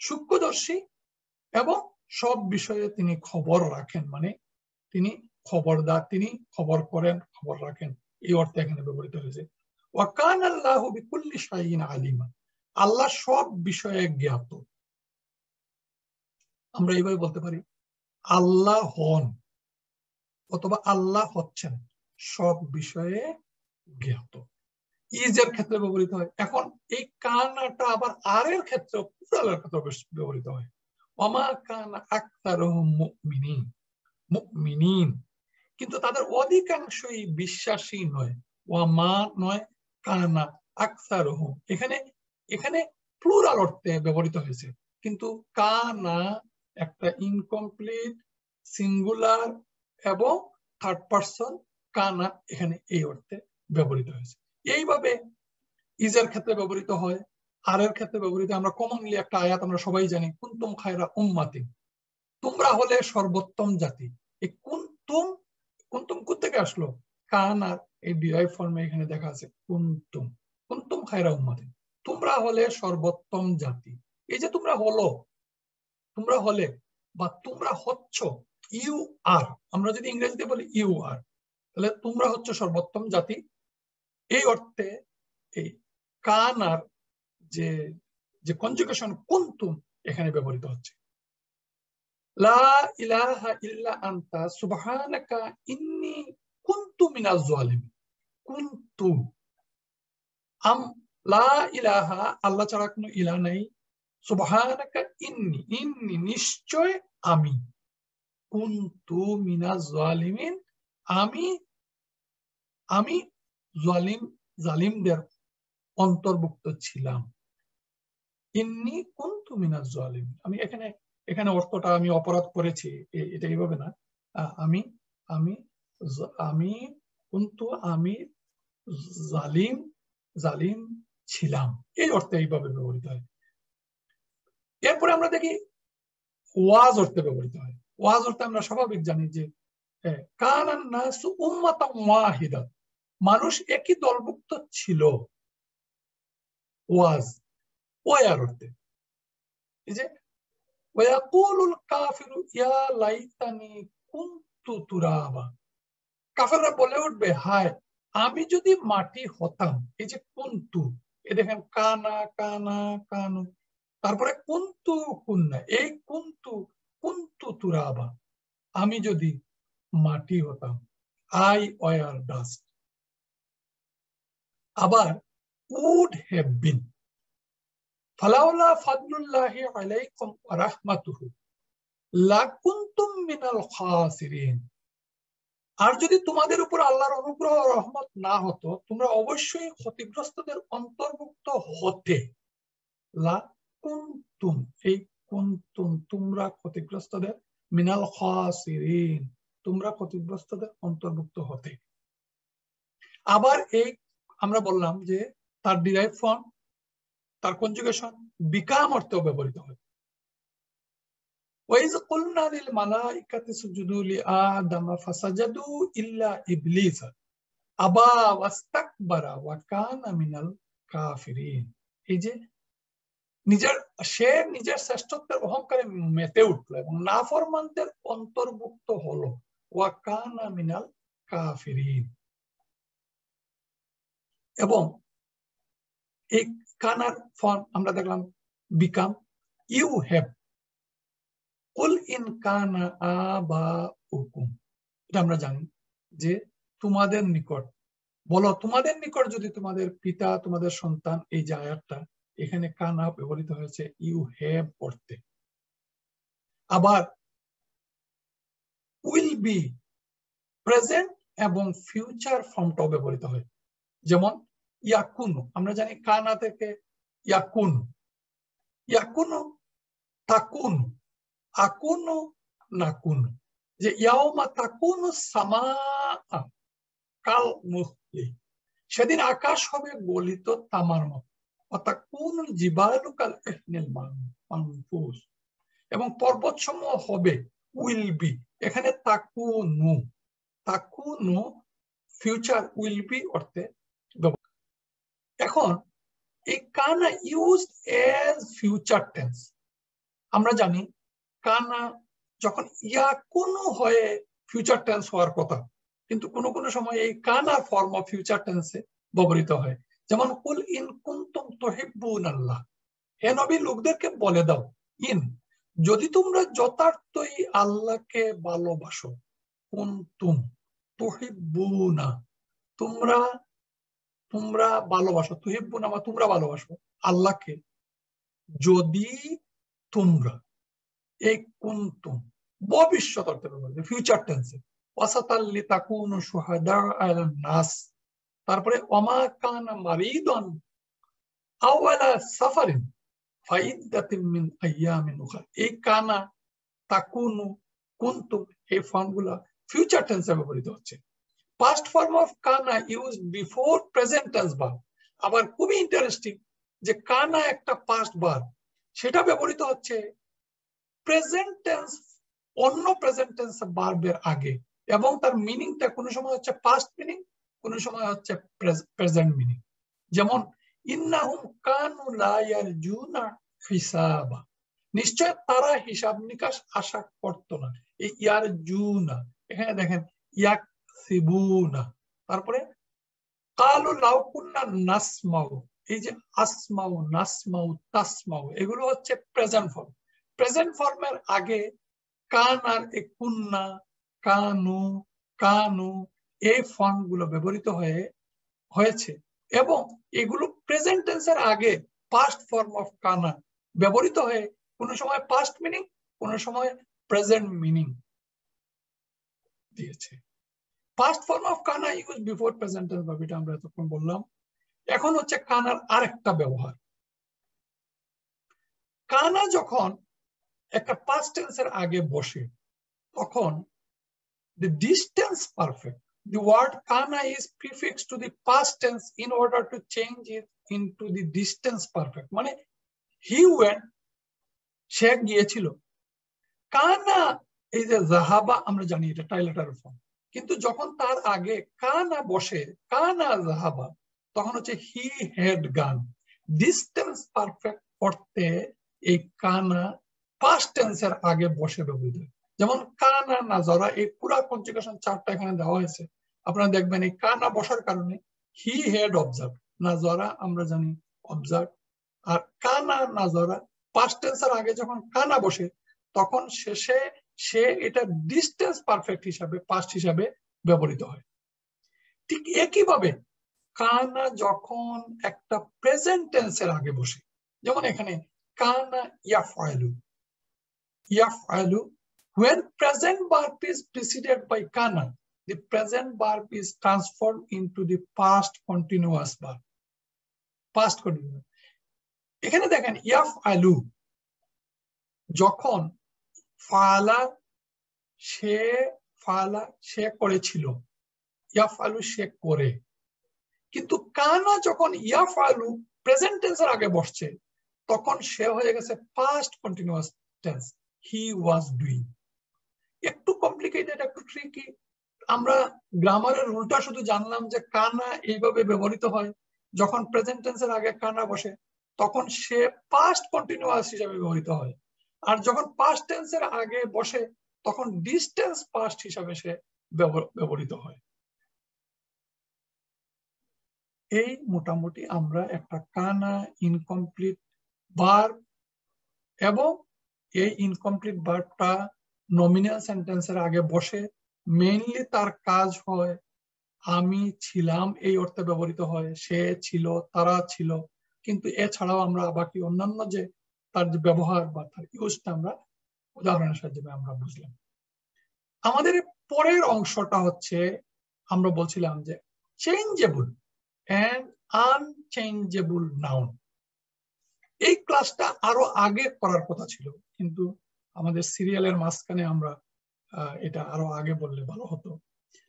সূক্ষ্মদর্শী এবং সব বিষয়ে তিনি খবর রাখেন, মানে তিনি খবরদার, তিনি খবর করেন, খবর রাখেন, এই অর্থে এখানে ব্যবহৃত হয়েছে। ওয়াকান আল্লাহু বিকুল্লি শাইইন আলিমা, আল্লাহ সব বিষয়ে জ্ঞাত। আমরা এইভাবে বলতে পারি আল্লাহ হন অথবা আল্লাহ হচ্ছেন সব বিষয়ে জ্ঞাত। ইজের ক্ষেত্রে ব্যবহৃত হয়। এখন এই কানাটা আবার আর এর ক্ষেত্রে, প্লুরালের ক্ষেত্রে ব্যবহৃত হয়। ওমা কানা আকতারুহুম মুমিনিন, মুমিনিন, কিন্তু তাদের অধিকাংশই বিশ্বাসী নয়। ওয়ামা নয়, কানা আকসারুহুম, এখানে প্লুরাল অর্থে ব্যবহৃত হয়েছে, কিন্তু কানা একটা ইনকমপ্লিট সিঙ্গুলার এবং থার্ড পারসন কানা এখানে এই অর্থে ব্যবহৃত হয়েছে। এইভাবে ইজের ক্ষেত্রে ব্যবহৃত হয়, আর এর ক্ষেত্রে ব্যবহৃত। আমরা কমনলি একটা আয়াত আমরা সবাই জানি, কুনতুম খায়রা উম্মাতিন, তোমরা হলে সর্বোত্তম জাতি। এই কুনতুম, কুনতুম কোথেকে আসলো? কানা এই ডিরাইভ ফর্মে এখানে দেখা আছে কুনতুম, কুনতুম খায়রা উম্মাতিন, তোমরা হলে সর্বোত্তম জাতি। এই যে তোমরা হলো, তোমরা হলে বা তোমরা হচ্ছ, ইউ আর, আমরা যদি ইংরেজিতে বলি ইউ আর, তাহলে তোমরা হচ্ছে সর্বোত্তম জাতি। এই অর্থে এই কানার যে যে কনজুগেশন কুনতুম এখানে ব্যবহৃত হচ্ছে। লা ইলাহা ইল্লা আনতা সুবহানাকা ইন্নী কুনতু মিনাজ জালিমিন। কুনতু, লা ইলাহা, আল্লাহ ছাড়া কোনো ইলাহ নাই, সুবহানাকা ইন্নী, ইন্নী নিশ্চয় আমি, কুনতু মিনাজ জালিমিন আমি জালিমদের অন্তর্ভুক্ত ছিলাম। ইন্নী কুনতু মিনাজ জালিমিন, আমি এখানে অর্থটা আমি অপরাধ করেছি, এটা এইভাবে না। আমি আমি আমি কিন্তু আমি জালিম ছিলাম, এই অর্থে এইভাবে ব্যবহৃত হয়। এরপরে আমরা দেখি ওয়াজ অর্থে ব্যবহৃত হয়। ওয়াজ অর্থে আমরা স্বাভাবিক জানি যে কানান নাসু উম্মাতান ওয়াহিদা, মানুষ একই দলভুক্ত ছিল। ওয়াজ ওয়ার অর্থে, এই যে ওয়াকুলুল কাফিরু ইয়া লাইতানি কুনতু তুরাবা, কাফেররা বলে উঠবে হায় আমি যদি মাটি হতাম। এই যে কুনতু, এই দেখেন কানা কানা কানু, তারপরে কুনতু কুন্না, এই কুনতু কুনতু তুরাবা, আমি যদি মাটি হতাম, আই ওয়ার ডাস্ট। আবার উড হ্যাভ বিন, ফালাউলা ফাদলুল্লাহি আলাইকুম ওয়া রাহমাতুহু লাকুনতুম মিনাল খাসিরিন, আর যদি তোমাদের উপর আল্লাহর অনুগ্রহ রহমত না হতো তোমরা অবশ্যই ক্ষতিগ্রস্তদের অন্তর্ভুক্ত হতে। লা কুনতুম, এই কুনতুম তোমরা ক্ষতিগ্রস্তদের, মিনাল খাসিরিন তোমরা ক্ষতিগ্রস্তদের অন্তর্ভুক্ত হতে। আবার এই আমরা বললাম যে তার ডিরাইভ ফর্ম, তার কনজুগেশন বিকাম অর্থেও ব্যবহৃত হয়। ওয়াইজ কুলনা লিল মালাইকাতি সুজুদু লিআদামা ফাসাজাদু ইল্লা ইবলিস আবা ওয়াস্তাকবারা ওয়া কানা মিনাল কাফিরিন, এই যে নিজের শ্রেষ্ঠত্বের অহংকারে মেতে উঠলো এবং নাফরমানদের অন্তর্ভুক্ত হলো। ওয়া কানা মিনাল কাফিরিন। এবং এই কানার ফর্ম আমরা দেখলাম বিকাম ইউ হ্যাভ, কুল ইন কানা আবাউকুম, এটা আমরা জানি যে তোমাদের নিকট, বলো তোমাদের নিকট যদি তোমাদের পিতা তোমাদের সন্তান, এই যে আয়াতটা এখানে কানা ব্যবহৃত হয়েছে ইউ হ্যাভ অর্থে। আবার উইল বি প্রেজেন্ট এবং ফিউচার ফর্মটাও ব্যবহৃত হয়, যেমন ইয়াকুনু, আমরা জানি কানা থেকে ইয়াকুনু, ইয়াকুনু তাকুনু, আকুনু নাকুনু, যে ইয়াউমা তাকুনু সামা কাল মুহলি, সেদিন আকাশ হবে গলিত তামার মতো, অতাকুনুল জিবালু কাল ইহনিল মানফুস, এবং পর্বতসমূহ হবে উইল বি, এখানে তাকুনু, তাকুনু ফিউচার, উইল বি অর্থে। এখন এই কানা ইউজড এজ ফিউচার টেন্স, আমরা জানি কানা যখন ইয়াকুনু হয়ে ফিউচার টেন্স হওয়ার কথা, কিন্তু কোনো কোনো সময় এই কানা ফর্ম অফ ফিউচার টেন্সে ব্যবহৃত হয়, যেমন কুল ইন কুনতুম তুহিব্বুনাল্লাহ, হে নবী লোকদেরকে বলে দাও, ইন যদি তোমরা যথার্থই আল্লাহকে ভালোবাসো, কুনতুম তুহিব্বুনা তোমরা, তোমরা ভালোবাসো, তুহিব্বুনা বা তোমরা ভালোবাসো আল্লাহকে, যদি তোমরা, এই কুনতুম ভবিষ্যৎ অর্থে ব্যবহৃত ফিউচার টেন্সে, ওয়াসাতাল্লি তাকুনু শুহাদা আলান নাস, তারপরে ওমা কানা মারিদান আও আলা সাফারিন ফাইদ্দাতিন মিন আইয়ামিন উখরা, এই কানা তাকুনু কুনতুম এই ফর্মগুলো ফিউচার টেন্সে ব্যবহৃত হচ্ছে। পাস্ট ফর্ম অফ কানা use before present tense verb, আবার খুবই ইন্টারেস্টিং যে কানা একটা পাস্ট ভার্ব, সেটা ব্যবহৃত হচ্ছে প্রেজেন্ট টেন্স অন্য প্রেজেন্ট টেন্স ভার্বের আগে, এবং তার মিনিংটা কোনো সময় হচ্ছে পাস্ট মিনিং, কোনো সময় হচ্ছে প্রেজেন্ট মিনিং। যেমন ইন্নাহুম কানু লা ইয়ারজুনা হিসাবা, নিশ্চয় তারা হিসাব নিকাশ আশা করতো না, এই ইয়ারজুনা এখানে দেখেন ইয়াকসিবুনা, তারপরে কালু লাউ কুন্না নাসমাউ, এই যে আসমাউ নাসমাউ তাসমাউ এগুলো হচ্ছে প্রেজেন্ট ফর্ম। প্রেজেন্ট ফর্মের আগে কান আর কুন্না, কানু, কানু এই ফর্ম গুলো ব্যবহৃত হয়েছে, এবং এগুলো প্রেজেন্ট টেন্সের আগে পাস্ট ফর্ম অফ কানা ব্যবহৃত হয়ে কোনো সময় পাস্ট মিনিং, কোনো সময় প্রেজেন্ট মিনিং দিয়েছে। পাস্ট ফর্ম অফ কানা use before present tense verb, এটা আমরা এতক্ষণ বললাম। এখন হচ্ছে কানার আরেকটা ব্যবহার, কানা যখন একটা পাস্ট টেন্সের আগে বসে তখন the distance perfect, the word kana is prefixed to the past tense in order to change it into the distance perfect, মানে he went, সে গিয়েছিল, কানা এই যে জাহাবা আমরা জানি এটা টাইলেটার ফর্ম, কিন্তু যখন তার আগে কানা বসে কানা জাহাবা তখন হচ্ছে হি হ্যাড গান। ডিস্টেন্স পারফেক্ট অর্থে এই কানা পাস্ট টেন্সের আগে বসে ব্যবহৃত, যেমন কানা নাজরা, এই পুরা কনজুগেশন চার্টটা এখানে দেওয়া হয়েছে, আপনারা দেখবেন এই কানা বসার কারণে হি হ্যাড অবজার্ভ, নাজরা আমরা জানি অবজার্ভ, আর কানা নাজরা পাস্ট টেন্সের আগে যখন কানা বসে তখন শেষে সে এটা ডিস্টেন্স পারফেক্ট হিসাবে পাস্ট হিসাবে ব্যবহৃত হয়। ঠিক একইভাবে কানা যখন একটা প্রেজেন্ট টেন্সের আগে বসে, যেমন এখানে কানা ইয়াফআলু, ইয়াফআলু, when present verb is preceded by kana, the present verb is transformed into the past continuous verb, past continuous। এখানে দেখেন ইয়াফআলু যখন ফালা, সে করেছিল, ইয়াফআলু সে করে, কিন্তু কানা যখন ইয়াফআলু প্রেজেন্ট টেন্সের আগে বসছে তখন সে হয়ে গেছে past continuous tense, he was doing. একটু কমপ্লিকেটেড, একটু ট্রিকি, আমরা গ্রামারের রুলটা শুধু জানলাম যে কানা এইভাবে ব্যবহৃত হয়, যখন প্রেজেন্ট টেন্সের আগে কানা বসে তখন সে পাস্ট কন্টিনিউয়াস হিসেবে ব্যবহৃত হয়, আর যখন পাস্ট টেন্সের আগে বসে তখন ডিস্টেন্স পাস্ট হিসাবে সে ব্যবহৃত হয়। এই মোটামুটি আমরা একটা কানা ইনকমপ্লিট ভার্ব এবং এই ইনকমপ্লিট ভার্বটা নমিনাল সেন্টেন্সের আগে বসে মেইনলি তার কাজ হয় আমি ছিলাম এই অর্থে ব্যবহৃত হয়, সে ছিল, তারা ছিল, কিন্তু এছাড়াও আমরা বাকি অন্যান্য যে তার যে ব্যবহার বা তার ইউজটা আমরা উদাহরণের সাহায্যে আমরা বুঝলাম। আমাদের পরের অংশটা হচ্ছে আমরা বলছিলাম যে চেঞ্জেবল এন্ড আনচেঞ্জেবল নাউন। এই ক্লাসটা আরো আগে করার কথা ছিল, কিন্তু আমাদের সিরিয়ালের মাঝখানে আমরা এটা আরো আগে বললে ভালো হতো।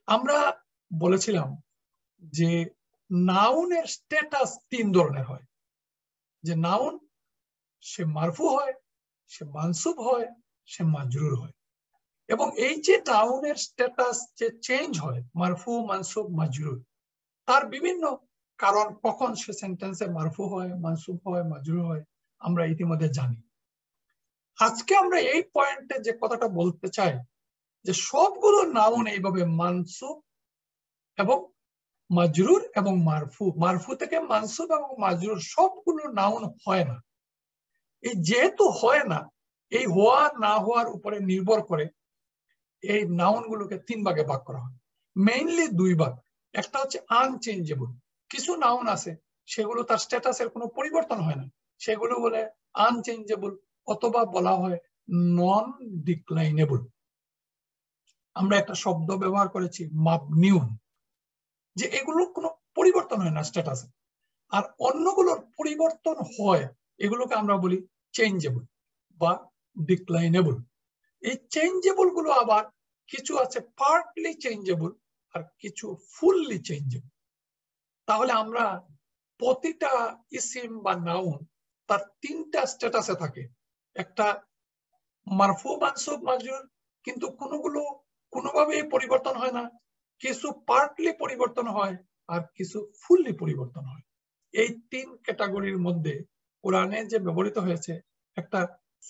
আমরা বলেছিলাম যে নাউনের স্ট্যাটাস 3 ধরনের হয়, যে নাউন সে মারফু হয়, সে মানসুব হয়, সে মাজরুর হয়। এবং এই যে নাউনের স্ট্যাটাস যে চেঞ্জ হয় মারফু মানসুব মাজরুর, তার বিভিন্ন কারণ, কখন সে সেন্টেন্সে মারফু হয়, মানসুব হয়, মাজরুর হয় আমরা ইতিমধ্যে জানি। আজকে আমরা এই পয়েন্টে যে কথাটা বলতে চাই যে সবগুলো নাউন এইভাবে মানসুব এবং মাজরুর এবং মারফু, মারফু থেকে মানসুব এবং মাজরুর সবগুলো নাউন হয় না। এই যেহেতু হয় না, এই হওয়া না হওয়ার উপরে নির্ভর করে এই নাউন গুলোকে 3 ভাগে ভাগ করা হয়, মেইনলি 2 ভাগ। একটা হচ্ছে আনচেঞ্জেবল, কিছু নাউন আছে সেগুলো তার স্ট্যাটাসের কোনো পরিবর্তন হয় না, সেগুলো বলে আনচেঞ্জেবল, অথবা বলা হয় নন ডিক্লাইনেবল। আমরা একটা শব্দ ব্যবহার করেছি মাবনিউন, যে এগুলোর কোনো পরিবর্তন হয় না স্ট্যাটাসে, আর অন্যগুলোর পরিবর্তন হয়, এগুলোকে আমরা বলি চেঞ্জেবল বা ডিক্লাইনেবল। এই চেঞ্জেবল গুলো আবার কিছু আছে পার্টলি চেঞ্জেবল আর কিছু ফুললি চেঞ্জেবল। তাহলে আমরা প্রতিটা ইসিম বা নাউন তার 3টা স্ট্যাটাসে থাকে, একটা মারফু মানসুব মাজরুর, কিন্তু কোনোভাবেই পরিবর্তন হয় না, কিছু পার্টলি পরিবর্তন হয় আর কিছু ফুললি পরিবর্তন হয়। এই 3 ক্যাটাগরির মধ্যে কোরআনে যে ব্যবহৃত হয়েছে একটা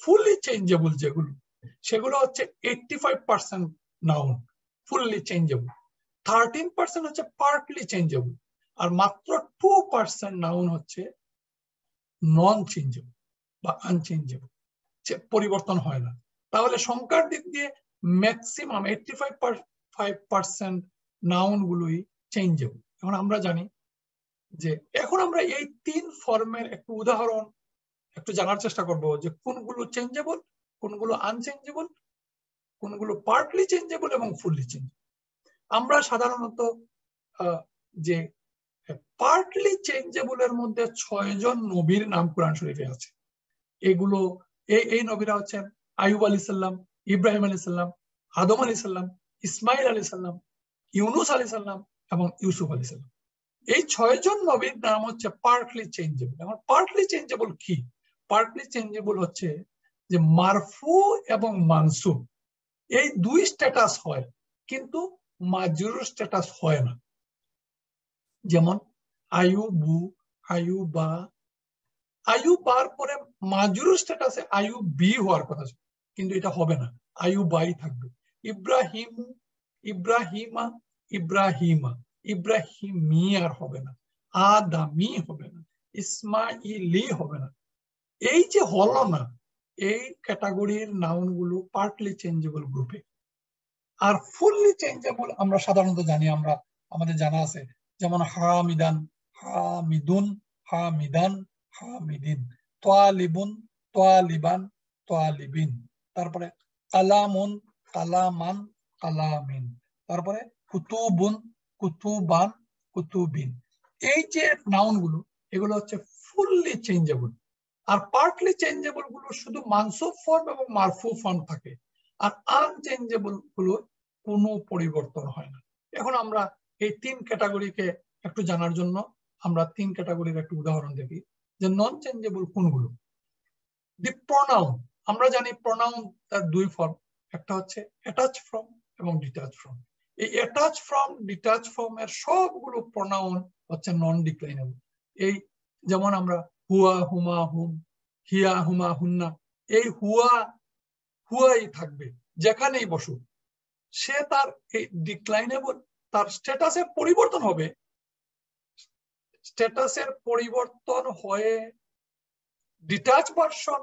ফুললি চেঞ্জেবল যেগুলো, সেগুলো হচ্ছে 85% নাউন ফুললি চেঞ্জেবল, 13% হচ্ছে পার্টলি চেঞ্জেবল, আর মাত্র 2% নাউন হচ্ছে নন চেঞ্জেবল বা আনচেঞ্জেবল, পরিবর্তন হয় না। তাহলে সংখ্যার দিক দিয়ে ম্যাক্সিমাম 85% নাউন গুলোই চেঞ্জেবল। এখন আমরা জানি যে এখন আমরা এই 3 ফর্মের একটু উদাহরণ একটু জানার চেষ্টা করব, যে কোনগুলো চেঞ্জেবল, কোনগুলো আনচেঞ্জেবল, কোনগুলো পার্টলি চেঞ্জেবল এবং ফুললি চেঞ্জেবল। আমরা সাধারণত যে পার্টলি চেঞ্জেবলের মধ্যে 6 জন নবীর নাম কোরআন শরীফে আছে। এগুলো এই নবীরা হচ্ছেন আইয়ুব আলাইহিস সালাম, ইব্রাহিম আলাইহিস সালাম, আদম আলাইহিস সালাম, ইসমাইল আলাইহিস সালাম, ইউনুস আলাইহিস সালাম এবং ইউসুফ আলাইহিস সালাম। এই 6 জন নবীর নাম হচ্ছে পার্টলি চেঞ্জেবল। এখন পার্টলি চেঞ্জেবল কি? পার্টলি চেঞ্জেবল হচ্ছে যে মারফু এবং মানসুব এই 2 স্ট্যাটাস হয়, কিন্তু মাজরুর স্ট্যাটাস হয় না। যেমন আইয়ুবু, আইয়ুবা, আইয়ুবার পরে মাজরুর স্ট্যাটাসে আইয়ুবি হওয়ার কথা, কিন্তু এটা হবে না, আইয়ুবাই থাকবে। ইব্রাহিমু, ইব্রাহিমা, ইব্রাহিমা, ইব্রাহিমি আর হবে না, আদামি হবে না, ইসমাইলি হবে না। এই যে হলো না, এই ক্যাটাগরির নাউন গুলো পার্টলি চেঞ্জেবল গ্রুপে। আর ফুললি চেঞ্জেবল আমরা সাধারণত জানি, আমাদের জানা আছে, যেমন হামিদান, হামিদুন, হামিদান, হামিদিন, তোয়ালিবুন, তোয়ালিবান, তোয়ালিবিন, তারপরে কালামুন, কালামান, কালামিন, তারপরে কুতুবুন, কুতুবান, কুতুবিন। এই যে নাউন গুলো, এগুলো হচ্ছে ফুললি চেঞ্জেবল। আর পার্টলি চেঞ্জেবল গুলো শুধু মানসুব ফর্ম এবং মারফু ফর্ম থাকে, আর আনচেঞ্জেবল গুলো কোনো পরিবর্তন হয় না। এখন আমরা এই 3 ক্যাটাগরিকে একটু জানার জন্য আমরা 3 ক্যাটাগরির একটু উদাহরণ দেখি, যে নন চেঞ্জেবল কোনগুলো। দি প্রোনাউন, আমরা জানি প্রোনাউন তার 2 ফর্ম, একটা হচ্ছে অ্যাটাচ ফর্ম এবং ডিটাচ ফর্ম। এই অ্যাটাচ ফর্ম ডিটাচ ফর্মের সবগুলো প্রোনাউন হচ্ছে নন ডিক্লাইনেবল। এই যেমন আমরা হুয়া, হুমা, হুম, হিয়া, হুমা, হুন্না, এই হুয়াই থাকবে যেখানেই বসুক, সে তার এই ডিক্লাইনেবল, তার স্ট্যাটাসে পরিবর্তন হবে, স্ট্যাটাসের পরিবর্তন হয়ে ডিটাচ ভার্সন,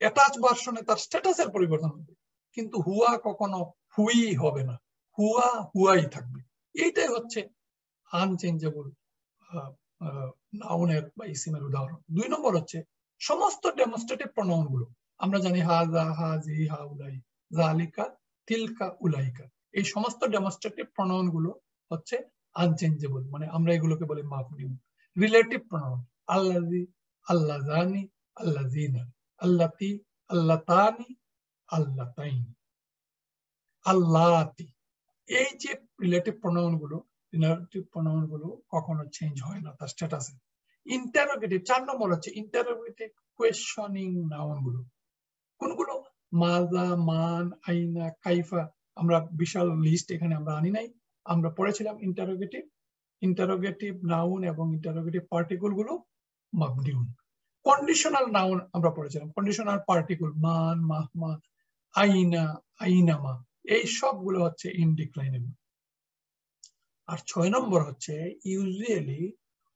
অ্যাটাচ ভার্সনে তার স্ট্যাটাসের পরিবর্তন হবে, কিন্তু হুয়া কখনো হুই হবে না, হুয়া হুয়াই থাকবে। এইটাই হচ্ছে আনচেঞ্জেবল নাউনের বা ইসিমের উদাহরণ। 2 নম্বর হচ্ছে সমস্ত ডেমনস্ট্রেটিভ প্রোনাউন গুলো, আমরা জানি হাজা, হাজি, হাউলাই, জালিকা, তিলকা, উলাইকা, এই সমস্ত ডেমনস্ট্রেটিভ প্রোনাউন গুলো হচ্ছে আনচেঞ্জেবল, মানে আমরা এগুলোকে বলি মাবনি। রিলেটিভ প্রোনাউন আল্লাজি, আল্লাজানি, আল্লাজিনা, আল্লাতি, আল্লাতানি, আল্লাতাইনি, আল্লাতি, এই যে রিলেটিভ প্রোনাউন গুলো, রিলেটিভ প্রোনাউন গুলো কখনো চেঞ্জ হয় না তার স্ট্যাটাসে। ইন্টারোগেটিভ 4 নম্বর হচ্ছে ইন্টারোগেটিভ কোয়েশ্চনিং নাউন গুলো, কোনগুলো? মাজা, মান, আইনা, কাইফা, আমরা বিশাল লিস্ট এখানে আমরা আনি নাই, আমরা পড়েছিলাম ইন্টারোগেটিভ নাউন এবং ইন্টারোগেটিভ পার্টিকল গুলো মাবনিউন। কন্ডিশনাল নাউন আমরা পড়েছিলাম, কন্ডিশনাল পার্টিকল মান, মাহমা, আইনা, আইনামা, এই সবগুলো হচ্ছে ইনডিক্লাইনেবল। আর 6 নম্বর হচ্ছে ইউজুয়ালি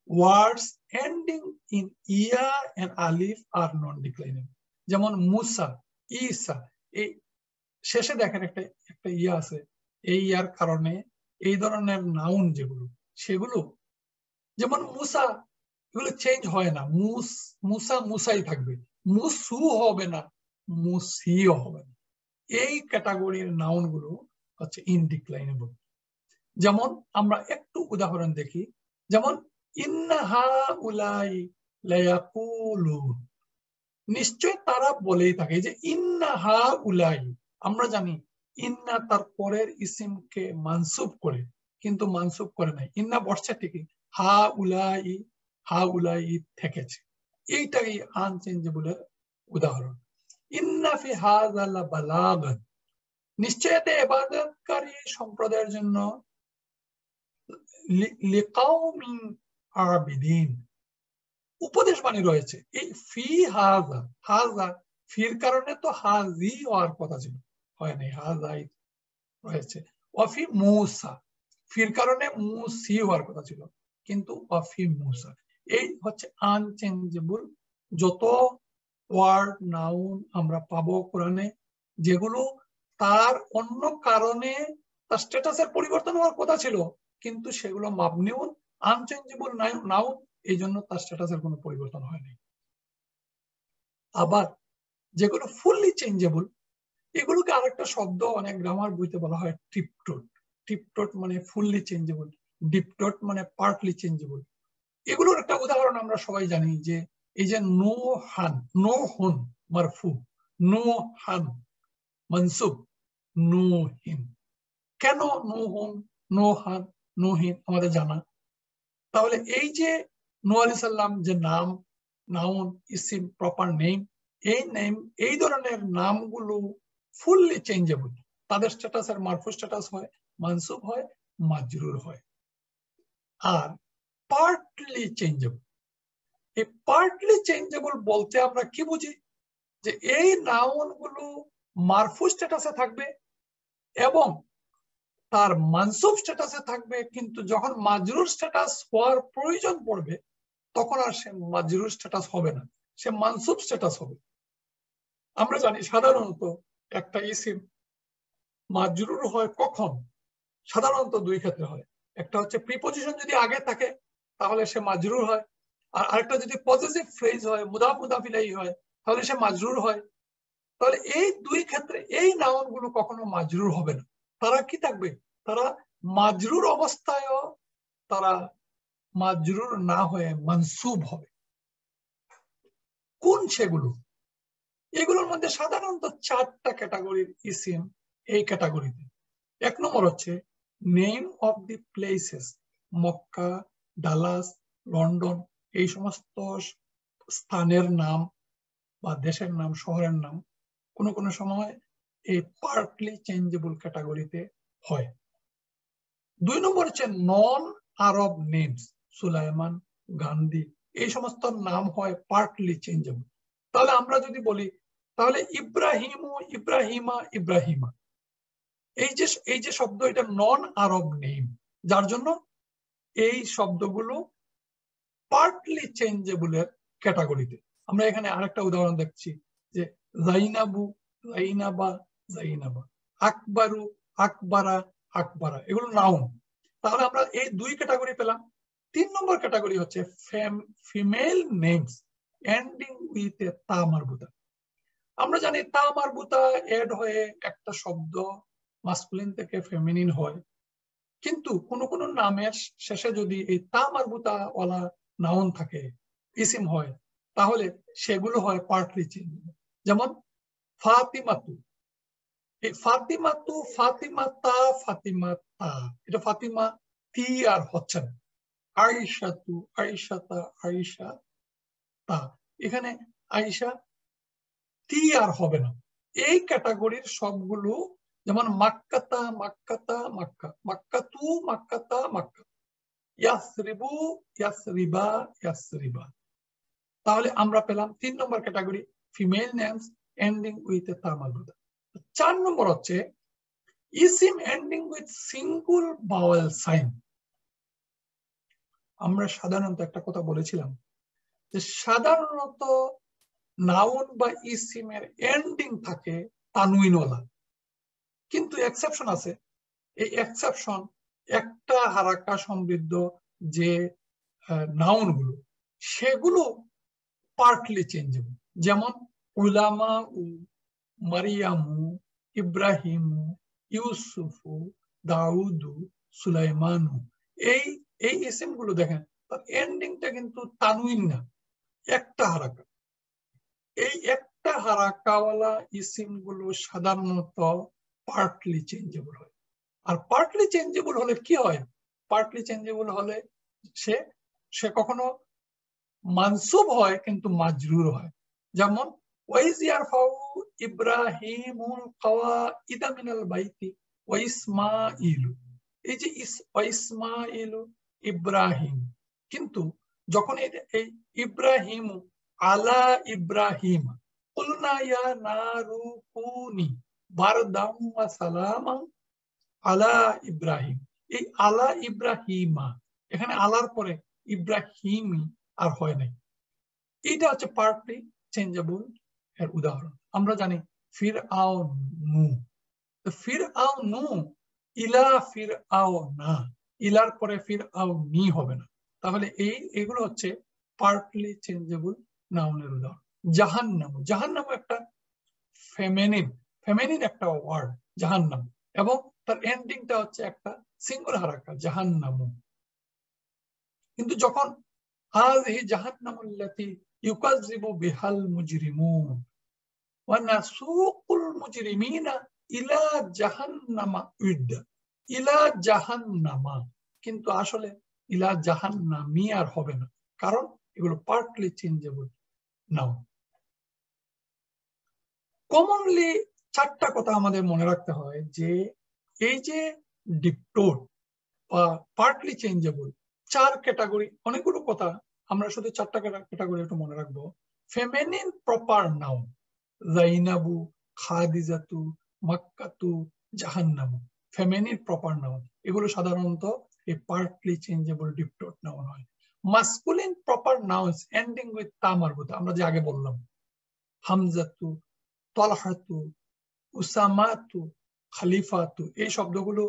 ওয়ার্ডস এন্ডিং ইন ইয়া এন্ড আলিফ আর নন ডিক্লাইনেবল, যেমন মুসা, ঈসা, এই শেষে দেখেন একটা ইয়া আছে, এই ইয়ার কারণে এই ধরনের নাউন যেগুলো সেগুলো, যেমন মুসা, এগুলো চেঞ্জ হয় না, মুসা মুসাই থাকবে, মুসু হবে না, মুসিও হবে না। এই ক্যাটাগরির নাউন গুলো হচ্ছে ইনডিক্লাইনেবল। যেমন আমরা একটু উদাহরণ দেখি, যেমন ইন্না হাউলাই লায়াকুলুন, নিশ্চয় তারা বলেই থাকে, যে ইন্না হাউলাই, আমরা জানি ইন্না তার পরের ইসিমকে মানসুব করে, কিন্তু মানসুব করে নাই, ইন্না বসছে ঠিকই, হাউলাই থেকেছে, এইটাই আনচেঞ্জেবলের উদাহরণ। ইন্না ফি হাযা লাবালাগান, নিশ্চয় এতে ইবাদতকারী সম্প্রদায়ের জন্য, লিকাউমিন আবিদিন, উপদেশ বাণী রয়েছে। এই ফি হাযা, হাযা ফির কারণে তো হাজি হওয়ার কথা ছিল, হয় নাই, হাজাই রয়েছে। ওয়াফি মুসা, ফির কারণে মুসি হওয়ার কথা ছিল, কিন্তু ওয়াফি মুসা। এই হচ্ছে আনচেঞ্জেবল যত ওয়ার্ড নাউন আমরা পাবো কোরআনে, যেগুলো তার অন্য কারণে তার স্ট্যাটাসের পরিবর্তন হওয়ার কথা ছিল, কিন্তু সেগুলো মাবনিউন, আনচেঞ্জেবল নাউন, এই জন্য তার স্ট্যাটাসের কোনো পরিবর্তন হয়নি। আবার যেগুলো ফুললি চেঞ্জেবল, এগুলোকে আরেকটা শব্দ অনেক গ্রামার বইতে বলা হয় টিপটোট। টিপটোট মানে ফুললি চেঞ্জেবল, ডিপটোট মানে পার্টলি চেঞ্জেবল। এগুলোর একটা উদাহরণ আমরা সবাই জানি, যে এই যে নো হান, নো হুন মারফু, নো হান মনসুব, নো হিন। কেন নো হুন, নো হান, নো হিন আমাদের জানা। তাহলে এই যে নূহ আলাইহিস সালাম যে নাম, নাউন, ইসিম, প্রপার নেম, এই ধরনের নামগুলো ফুললি চেঞ্জেবল, তাদের স্ট্যাটাসের মারফু স্ট্যাটাস হয়, মানসুব হয়, মাজরুর হয়। আর পার্টলি চেঞ্জেবল, এই পার্টলি চেঞ্জেবল বলতে আমরা কি বুঝি, যে এই নাউনগুলো মারফু স্ট্যাটাসে থাকবে এবং তার মানসুব স্ট্যাটাসে থাকবে, কিন্তু যখন মাজরুর স্ট্যাটাস হওয়ার প্রয়োজন পড়বে তখন আর সে মাজরুর স্ট্যাটাস হবে না, সে মানসুব স্ট্যাটাস হবে। আমরা জানি সাধারণত একটা ইসিম মাজরুর হয় কখন, সাধারণত 2 ক্ষেত্রে হয়। একটা হচ্ছে প্রিপজিশন যদি আগে থাকে তাহলে সে মাজরুর হয়, আর আরেকটা যদি পজেসিভ ফ্রেজ হয়, মুদাফ মুদাফ ইলাইহি হয়, তাহলে সে মাজরুর হয়। তাহলে এই 2 ক্ষেত্রে এই নাউন গুলো কখনো মাজরুর হবে না, তারা কি থাকবে, তারা মাজরুর অবস্থায়ও তারা মাজরুর না হয়ে মানসুব হবে। কোন সেগুলো? এগুলোর মধ্যে সাধারণত 4টা ক্যাটাগরির ইসিম এই ক্যাটাগরিতে। 1 নম্বর হচ্ছে name of the places, Mecca, Dallas, London, এই সমস্ত স্থানের নাম বা দেশের নাম, শহরের নাম কোন কোন সময় এই পার্টলি চেঞ্জেবল ক্যাটাগরিতে হয়। 2 নম্বর হচ্ছে নন আরব নেমস, সুলাইমান, গান্ধী, এই সমস্ত নাম হয় পার্টলি চেঞ্জেবল। তাহলে আমরা যদি বলি, তাহলে ইব্রাহিম, ইব্রাহিমা, ইব্রাহিমা, এই যে শব্দ, এটা নন আরব নেম, যার জন্য এই শব্দগুলো পার্টলি চেঞ্জেবলের ক্যাটাগরিতে। আমরা এখানে আরেকটা উদাহরণ দেখছি যে জাইনাবু, জাইনাবা, জাইনাবা, আকবারু, আকবারা, আকবারা, এগুলো নাউন। তাহলে আমরা এই দুই ক্যাটাগরি পেলাম। 3 নম্বর ক্যাটাগরি হচ্ছে female names ending with a তা মারবুতা। আমরা জানি তা মারবুতা এড হয়ে একটা শব্দ মাস্কুলিন থেকে ফেমিনিন হয়, কিন্তু কোন কোন নামের শেষে যদি এই তা মারবুতা ওয়ালা নাউন থাকে, ইসিম হয়, তাহলে সেগুলো হয় পার্টলি চেঞ্জ। যেমন ফাতিমাতু, এই ফাতিমাতু, ফাতিমাতা, ফাতিমাতা, এটা ফাতিমা তি আর হচ্ছে না। আয়েশাতু, আয়েশাতা, আয়েশা তা, এখানে আয়েশা তি আর হবে না। এই ক্যাটাগরির সবগুলো, যেমন মাক্কাতা, মাক্কাতা, মাক্কা, মাক্কাতু, মাক্কাতা, মাক্কা, ইয়াসরিবু, ইয়াসরিবা, ইয়াসরিবা। তাহলে আমরা পেলাম 3 নম্বর category female names ending with a তা মারবুতা। 4 নম্বর হচ্ছে ইসিম ending with single vowel sign. আমরা সাধারণত একটা কথা বলেছিলাম যে সাধারণত নাউন বা ইসিমের এন্ডিং থাকে তানউইনওয়ালা, কিন্তু এক্সেপশন আছে। এই এক্সেপশন একটা হারাকা সমৃদ্ধ যে নাউন গুলো, সেগুলো পার্টলি চেঞ্জেবল। যেমন উলামা উ, মারিয়ামু, ইব্রাহিমু, ইউসুফু, দাউদু, সুলাইমানু, এই এই ইসিম গুলো দেখেন তার এন্ডিংটা কিন্তু তানউইন না, একটা হারাকা। এই একটা হারাকাওয়ালা ইসিম গুলো সাধারণত পার্টলি চেঞ্জেবল হয়। আর পার্টলি চেঞ্জেবল হলে কি হয়? পার্টলি চেঞ্জেবল হলে সে সে কখনো মানসুব হয় কিন্তু মাজরুর হয়। যেমন ওয়াইজ ইয়ারফাউ ইব্রাহিমুল কাওয়াইদা মিনাল বাইতি ওয়া ইসমাঈলু, এই যে ইসমাঈলু ইব্রাহিম, কিন্তু যখন এই ইব্রাহিম আলা ইব্রাহিম কুলনা ইয়া নারু কুনি বারদাম ওয়া সালামান আলা ইব্রাহিম, এই আলা ইব্রাহিমা, এখানে আলার পরে ইব্রাহিমি আর হয় নাই। এটা হচ্ছে পার্টলি চেঞ্জেবল এর উদাহরণ। আমরা জানি ফিরআউনু, ফিরআউনু ইলা ফিরআউনা, ইলার পরে ফিরআউনি হবে না। তাহলে এগুলো হচ্ছে পার্টলি চেঞ্জেবল নাউনের উদাহরণ। জাহান্নাম, জাহান্নাম একটা ফেমিনিন একটা ওয়ার্ড জাহান্নাম, এবং তার এন্ডিংটা হচ্ছে একটা সিঙ্গল হারাকা জাহান্নামু। কিন্তু যখন হাযিহি জাহান্নামুল্লাতী ইউকাযযিবু বিহাল মুজরিমুন ওয়া নাসুকুল মুজরিমিনা ইলা জাহান্নামা উইদ্দা, ইলা জাহান্নামা, কিন্তু আসলে ইলা জাহান্নামি আর হবে না, কারণ এগুলো পার্টলি চেঞ্জেবল নাউন। কমনলি 4টা কথা আমাদের মনে রাখতে হয় যে এই যে ডিপটোড বা পার্টলি চেঞ্জেবল 4 ক্যাটাগরি, অনেকগুলো কথা, আমরা শুধু 4টা ক্যাটাগরি একটু মনে রাখবো। ফেমিনিন প্রপার নাউন জাইনাবু, খাদিজাতু, মাক্কাতু, জাহান্নামু, ফেমিনিন প্রপার নাউন, এগুলো সাধারণত এই পার্টলি চেঞ্জেবল ডিপটোড নাউন হয়। Masculine proper nouns ending with তা মারবুতা, আমরা যে আগে বললাম হামজাতু, তলহাতু, উসামাতু, খালিফাতু, এই শব্দগুলো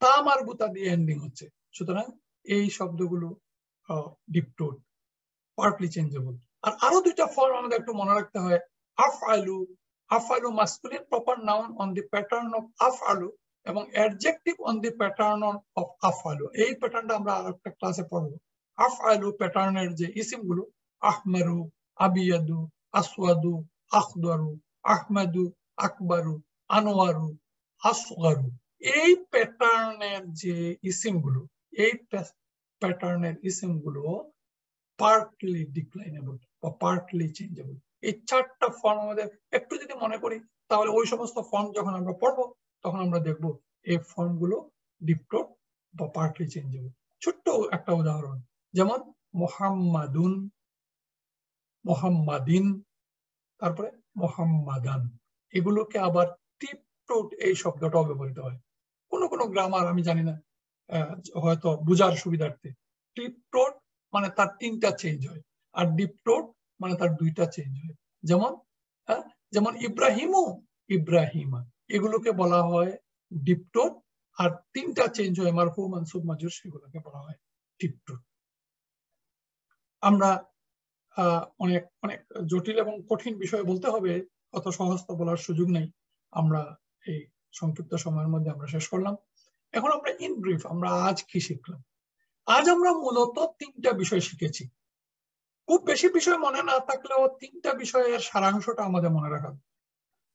তা মারবুতা দিয়ে এন্ডিং হচ্ছে, সুতরাং এই শব্দগুলো ডিপটোড পার্টলি চেঞ্জেবল। আর আরো 2টা ফর্ম আমাদের একটু মনে রাখতে হয়। আফআলু, আফআলু masculine proper noun on the pattern of আফআলু এবং adjective on the pattern of আফআলু। এই প্যাটার্নটা আমরা আরেকটা ক্লাসে পড়বো। আফআলু প্যাটার্নের যে ইসিম গুলো আহমারু, আবিয়াদু, আসওয়াদু, আখদারু, আহমাদু, আকবারু, আনোয়ারু, আসগারু, এই প্যাটার্নের যে ইসিম গুলো, এই প্যাটার্নের ইসিম গুলো পার্টলি ডিক্লাইনেবল বা পার্টলি চেঞ্জেবল। এই 4টা ফর্ম আমাদের একটু যদি মনে করি, তাহলে ওই সমস্ত ফর্ম যখন আমরা পড়বো তখন আমরা দেখব এই ফর্মগুলো ডিপটোড বা পার্টলি চেঞ্জেবল। ছোট্ট একটা উদাহরণ, যেমন মুহাম্মাদুন, মুহাম্মাদিন, তারপরে মুহাম্মাদান, এগুলোকে আবার ডিপটোড এই শব্দটাও ব্যবহৃত হয়। কোন কোন গ্রামার আমি জানি না, হয়তো বুঝার সুবিধার্থে ডিপটোড মানে তার 3টা চেঞ্জ হয়, আর ডিপ থ্রোট মানে তার 2টা চেঞ্জ হয়। যেমন ইব্রাহিমু, ইব্রাহিমা, এগুলোকে বলা হয় ডিপ থ্রোট, আর 3টা চেঞ্জ হয় মারফু মানসুব মাজরুর, সেগুলোকে বলা হয় ডিপ থ্রোট। আমরা অনেক অনেক জটিল এবং কঠিন বিষয় বলতে হবে, অত সহজ তো বলার সুযোগ নেই। আমরা এই সংক্ষিপ্ত সময়ের মধ্যে আমরা শেষ করলাম। এখন আমরা ইন ব্রিফ আমরা আজ কি শিখলাম? আজ আমরা মূলত 3টা বিষয় শিখেছি। খুব বেশি বিষয় মনে না থাকলেও 3টা বিষয়ের সারাংশটা আমাদের মনে রাখা।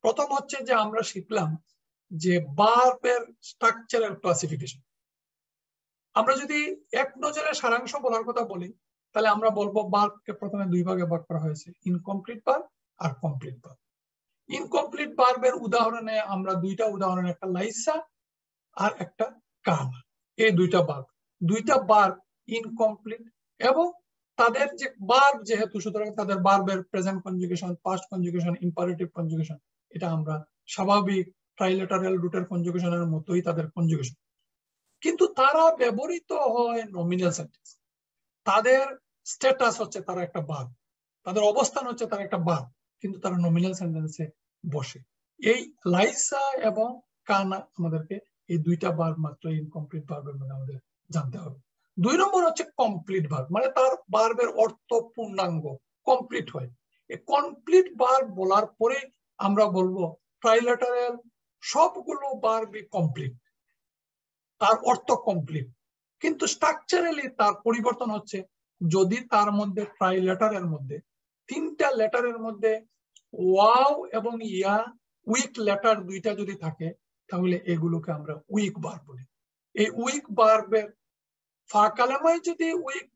প্রথম হচ্ছে যে আমরা শিখলাম যে ভার্বের স্ট্রাকচারাল ক্লাসিফিকেশন। আমরা যদি এক নজরে সারাংশ বলার কথা বলি, তাহলে আমরা বলবো ভার্বকে প্রথমে 2 ভাগে ভাগ করা হয়েছে, ইনকমপ্লিট ভার্ব আর কমপ্লিট ভার্ব। ইনকমপ্লিট ভার্বের উদাহরণে আমরা 2টা উদাহরণ, একটা লাইসা আর একটা কানা, এই 2টা ভার্ব ইনকমপ্লিট, এবং তাদের যে ভার্ব যেহেতু, সুতরাং তাদের ভার্বের present conjugation, past conjugation, imperative conjugation, এটা আমরা স্বাভাবিক ট্রাইলেটারাল রুটের কনজুগেশনের মতোই তাদের কনজুগেশন, কিন্তু তারা ব্যবহৃত হয় নমিনাল সেন্টেন্স। তাদের স্ট্যাটাস হচ্ছে তারা একটা ভার্ব, তাদের অবস্থান হচ্ছে তারা একটা ভার্ব, কিন্তু তারা নমিনাল সেন্টেন্সে বসে। এই লাইসা এবং কানা আমাদেরকে এই 2টা ভার্ব মাত্র ইনকমপ্লিট ভার্বের মধ্যে আমাদের জানতে হবে। 2 নম্বর হচ্ছে কমপ্লিট ভার্ব, মানে তার ভার্বের অর্থ পূর্ণাঙ্গ কমপ্লিট হয়। এই কমপ্লিট ভার্ব বলার পরে আমরা বলবো ট্রাইলেটারাল সবগুলো ভার্বই কমপ্লিট, তার অর্থ কমপ্লিট, কিন্তু স্ট্রাকচারালি তার পরিবর্তন হচ্ছে যদি তার মধ্যে ট্রাইলেটারের মধ্যে 3টা লেটারের মধ্যে ওয়াও এবং ইয়া উইক লেটার 2টা যদি থাকে, তাহলে এগুলোকে আমরা উইক ভার্ব বলি। এই উইক ভার্বের ফা কালেমায় যদি উইক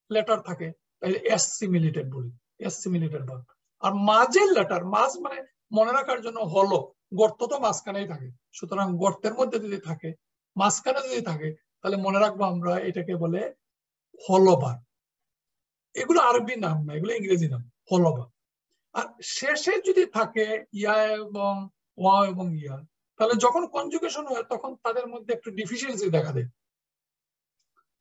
লেটার থাকে, তাহলে অ্যাসিমিলেটেড বলি, অ্যাসিমিলেটেড ভার্ব। আর মাঝের লেটার, মাঝ মানে মনে রাখার জন্য হলো, গর্ত তো মাঝখানেই থাকে, সুতরাং গর্তের মধ্যে যদি থাকে, মাঝখানে যদি থাকে, তাহলে মনে রাখবো আমরা এটাকে বলে হলো ভার্ব। এগুলো আরবি নাম না, এগুলো ইংরেজি নাম, হলো ভার্ব। আর শেষে যদি থাকে ইয়া এবং ওয়া এবং ইয়া, তাহলে যখন কনজুগেশন হয় তখন তাদের মধ্যে একটু ডিফিসিয়েন্সি দেখা দেয়,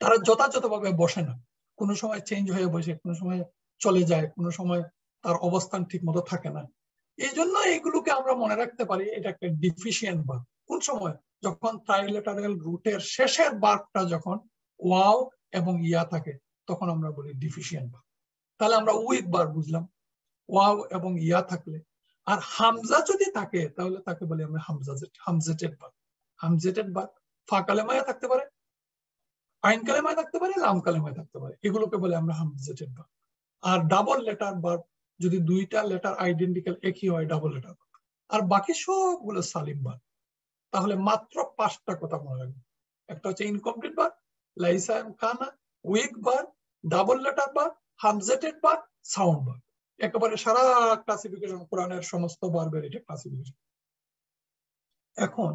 তারা যথাযথভাবে বসে না, কোনো সময় চেঞ্জ হয়ে বসে, কোনো সময় চলে যায়, কোনো সময় তার অবস্থান ঠিক মতো থাকে না। এই জন্য এইগুলোকে আমরা মনে রাখতে পারি এটা একটা ডিফিসিয়েন্ট ভার্ব। কোন সময়? যখন ট্রাইলেটারাল রুটের শেষের ভার্বটা যখন ওয়াও এবং ইয়া থাকে, তখন আমরা বলি ডিফিসিয়েন্ট ভার্ব। তাহলে আমরা উইক ভার্ব বুঝলাম, ওয়াও এবং ইয়া থাকলে। আর হামজা যদি থাকে, তাহলে তাকে বলি আমরা হামজেটেড ভার্ব। হামজেটেড ভার্ব ফা কালেমায় থাকতে পারে, আইন কালেমায় থাকতে পারে, লাম কালেমায় থাকতে পারে, এগুলোকে বলে আমরা হামজেটেড ভার্ব। আর ডাবল লেটার ভার্ব যদি 2টা লেটার আইডেন্টিক্যাল একই হয়, ডাবল লেটার ভার্ব। আর বাকি সবগুলো সালিম ভার্ব। তাহলে মাত্র 5টা কথা মনে রাখবে। একটা হচ্ছে ইনকমপ্লিট ভার্ব, লাইসা এবং কানা, weak verb, double letter verb, hamzated verb, sound verb. একেবারে সারা ক্লাসিফিকেশন, কোরআনের সমস্ত ভার্বের এটা ক্লাসিফিকেশন। এখন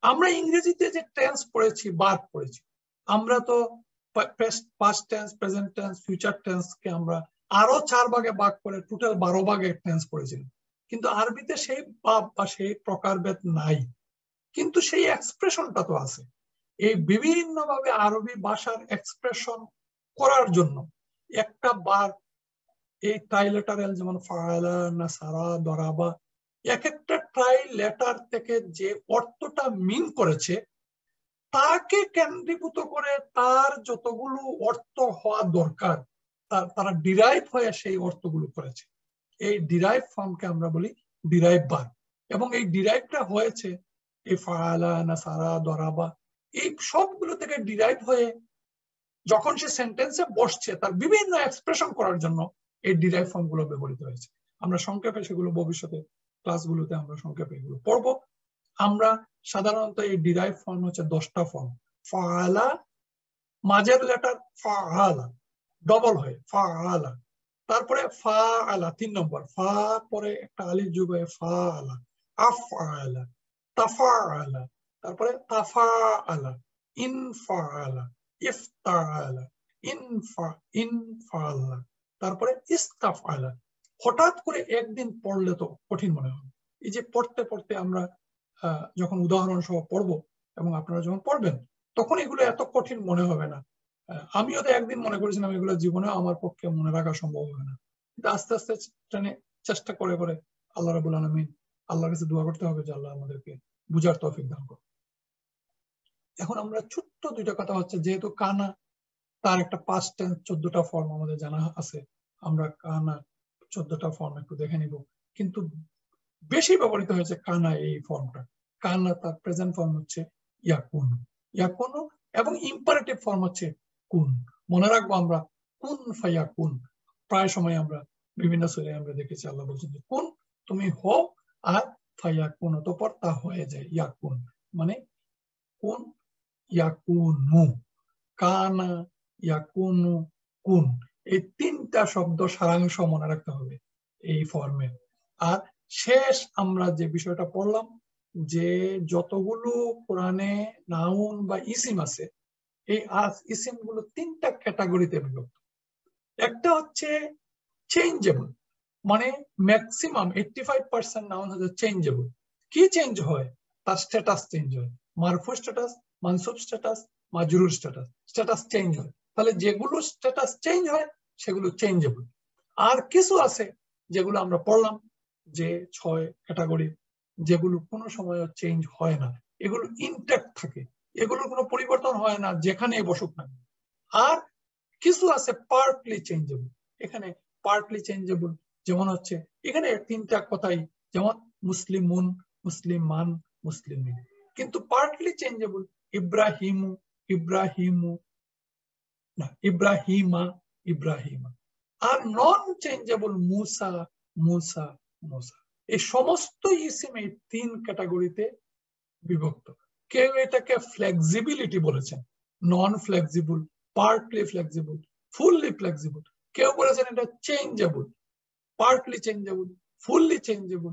আমরা ইংরেজিতে যে টেন্স পড়েছি, ভার্ব পড়েছি, আমরা তো past tense, present tense, future tense কে আমরা আরো 4 ভাগে ভাগ করে টোটাল 12 ভাগে টেন্স পড়েছিলাম। কিন্তু আরবিতে সেই ভাব বা সেই প্রকারভেদ নাই, কিন্তু সেই এক্সপ্রেশনটা তো আছে। এই বিভিন্ন ভাবে আরবি ভাষার এক্সপ্রেশন করার জন্য একটা ভার্ব, এই ট্রাইলেটারাল যেমন ফাআলা, নাসারা, দরাবা, এক একটা ট্রাইলেটার থেকে যে অর্থটা মিন করেছে, তাকে কেন্দ্রীভূত করে তার যতগুলো অর্থ হওয়া দরকার, তারা ডিরাইভ হয়ে সেই অর্থগুলো করেছে। এই ডিরাইভ ফর্মকে আমরা বলি ডিরাইভ ভার্ব। এবং এই ডিরাইভটা হয়েছে এই ফাআলা, নাসারা, দরাবা, এই সবগুলো থেকে ডিরাইভ হয়ে যখন সে সেন্টেন্সে বসছে, তার বিভিন্ন এক্সপ্রেশন করার জন্য এই ডিরাইভ ফর্ম গুলো ব্যবহৃত হয়েছে। আমরা সংক্ষেপে সেগুলো ভবিষ্যতে ক্লাসগুলোতে আমরা সংক্ষেপে এগুলো পড়বো। আমরা সাধারণত এই ডিরাইভ ফর্ম হচ্ছে 10টা ফর্ম। ফাআলা, মাঝের লেটার ফাআলা, ডবল হয় ফাআলা, তারপরে ফাআলা 3 নম্বর, ফা পরে একটা আলিফ যোগ হয়ে ফাআলা, আফআলা, তাফআলা, তারপরে তাফাআলা, ইনফাআলা, ইফতাআলা, ইনফাআলা, তারপরে ইস্তাফআলা। হঠাৎ করে একদিন পড়লে তো কঠিন মনে হবে। এই যে পড়তে পড়তে আমরা যখন উদাহরণ সহ পড়বো এবং আপনারা যখন পড়বেন, তখন এগুলো এত কঠিন মনে হবে না। আমিও তো একদিন মনে করেছিলাম এগুলো জীবনে আমার পক্ষে মনে রাখা সম্ভব হবে না, কিন্তু আস্তে আস্তে চেষ্টা করে করে আল্লাহ রাব্বুল আলামিন, আল্লাহর কাছে দোয়া করতে হবে যে আল্লাহ আমাদেরকে বুঝার তৌফিক দান করুন। এখন আমরা ছোট্ট দুইটা কথা হচ্ছে, যেহেতু কানা তার একটা পাস্ট টেন্স 14টা ফর্ম আমাদের জানা আছে, আমরা কানা 14টা ফর্ম একটু দেখে নিব। কিন্তু বেশি ব্যবহৃত হয়েছে কানা এই ফর্মটা। কানা তার প্রেজেন্ট ফর্ম হচ্ছে ইয়াকুন, ইয়াকুনু, এবং ইম্পারেটিভ ফর্ম হচ্ছে কুন। মনে রাখবো আমরা কুন ফায়াকুন, প্রায় সময় আমরা বিভিন্ন সূরায় আমরা দেখেছি আল্লাহ বলছেন যে কুন, তুমি হও, আর ফায়াকুন অতঃপর তা হয়ে যায়, ইয়াকুন মানে কুন ইয়াকুনু, কানা ইয়াকুনু কুন, এই তিনটা শব্দ সারাংশ মনে রাখতে হবে এই ফর্মে। আর শেষ আমরা যে বিষয়টা পড়লাম যে যতগুলো কোরআনে নাউন বা ইসিম আছে, এই ইসিম গুলো তিনটা ক্যাটাগরিতে বিভক্ত। একটা হচ্ছে চেঞ্জেবল, মানে ম্যাক্সিমাম 85% নাউন হচ্ছে চেঞ্জেবল। কি চেঞ্জ হয়? তার স্ট্যাটাস চেঞ্জ হয়, মারফু স্ট্যাটাস, মানসুব স্ট্যাটাস, মাজরুর স্ট্যাটাস, স্ট্যাটাস চেঞ্জ হয়। তাহলে যেগুলো স্ট্যাটাস চেঞ্জ হয় সেগুলো চেঞ্জেবল। আর কিছু আছে যেগুলো আমরা পড়লাম যে 6 ক্যাটাগরি, যেগুলো কোনো সময় চেঞ্জ হয় না, এগুলো ইনট্যাক্ট থাকে, এগুলোর কোনো পরিবর্তন হয় না যেখানেই বসুক না। আর কিছু আছে পার্টলি চেঞ্জেবল, এখানে পার্টলি চেঞ্জেবল যেমন হচ্ছে এখানে তিনটা কথাই, যেমন মুসলিমুন, মুসলিমান, মুসলিমিন, কিন্তু পার্টলি চেঞ্জেবল ইব্রাহিমু, ইব্রাহিমু না, ইব্রাহিমা, ইব্রাহিমা। আর নন চেঞ্জেবল মুসা, মুসা, মুসা। এই সমস্ত ইসিম এই 3 ক্যাটাগরিতে বিভক্ত। কেউ এটাকে ফ্লেক্সিবিলিটি বলেছেন, non flexible, partly flexible, fully flexible. কেউ বলেছেন এটা changeable, partly changeable, fully changeable,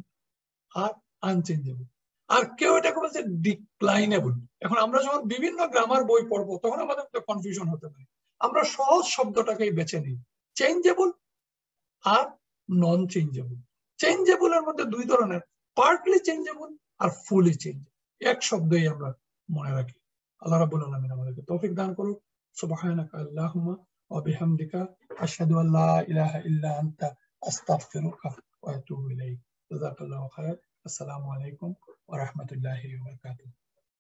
আর আনচেঞ্জেবল। আর কেউ এটাকে বলছে ডিক্লাইনেবল। এখন আমরা যখন বিভিন্ন গ্রামার বই পড়বো তখন আমাদের তো কনফিউশন হতে পারে, আমরা সহজ শব্দটাকেই বেছে নিই, চেঞ্জেবল আর নন চেঞ্জেবল। চেঞ্জেবলের মধ্যে 2 ধরনের, পার্টলি চেঞ্জেবল আর ফুলি চেঞ্জ। এক শব্দই আমরা মনে রাখি। আল্লাহ রাব্বুল আলামিন আমাদেরকে তৌফিক দান করুক। সুবহানাকা আল্লাহুম্মা ওয়া বিহামদিকা আশহাদু আল্লা ইলাহা ইল্লা আনতা আস্তাগফিরুকা ওয়া আতুবু ইলাইক। জাযাকাল্লাহু খাইর। আসসালামু আলাইকুম ওয়া রাহমাতুল্লাহি ওয়া বারাকাতুহু।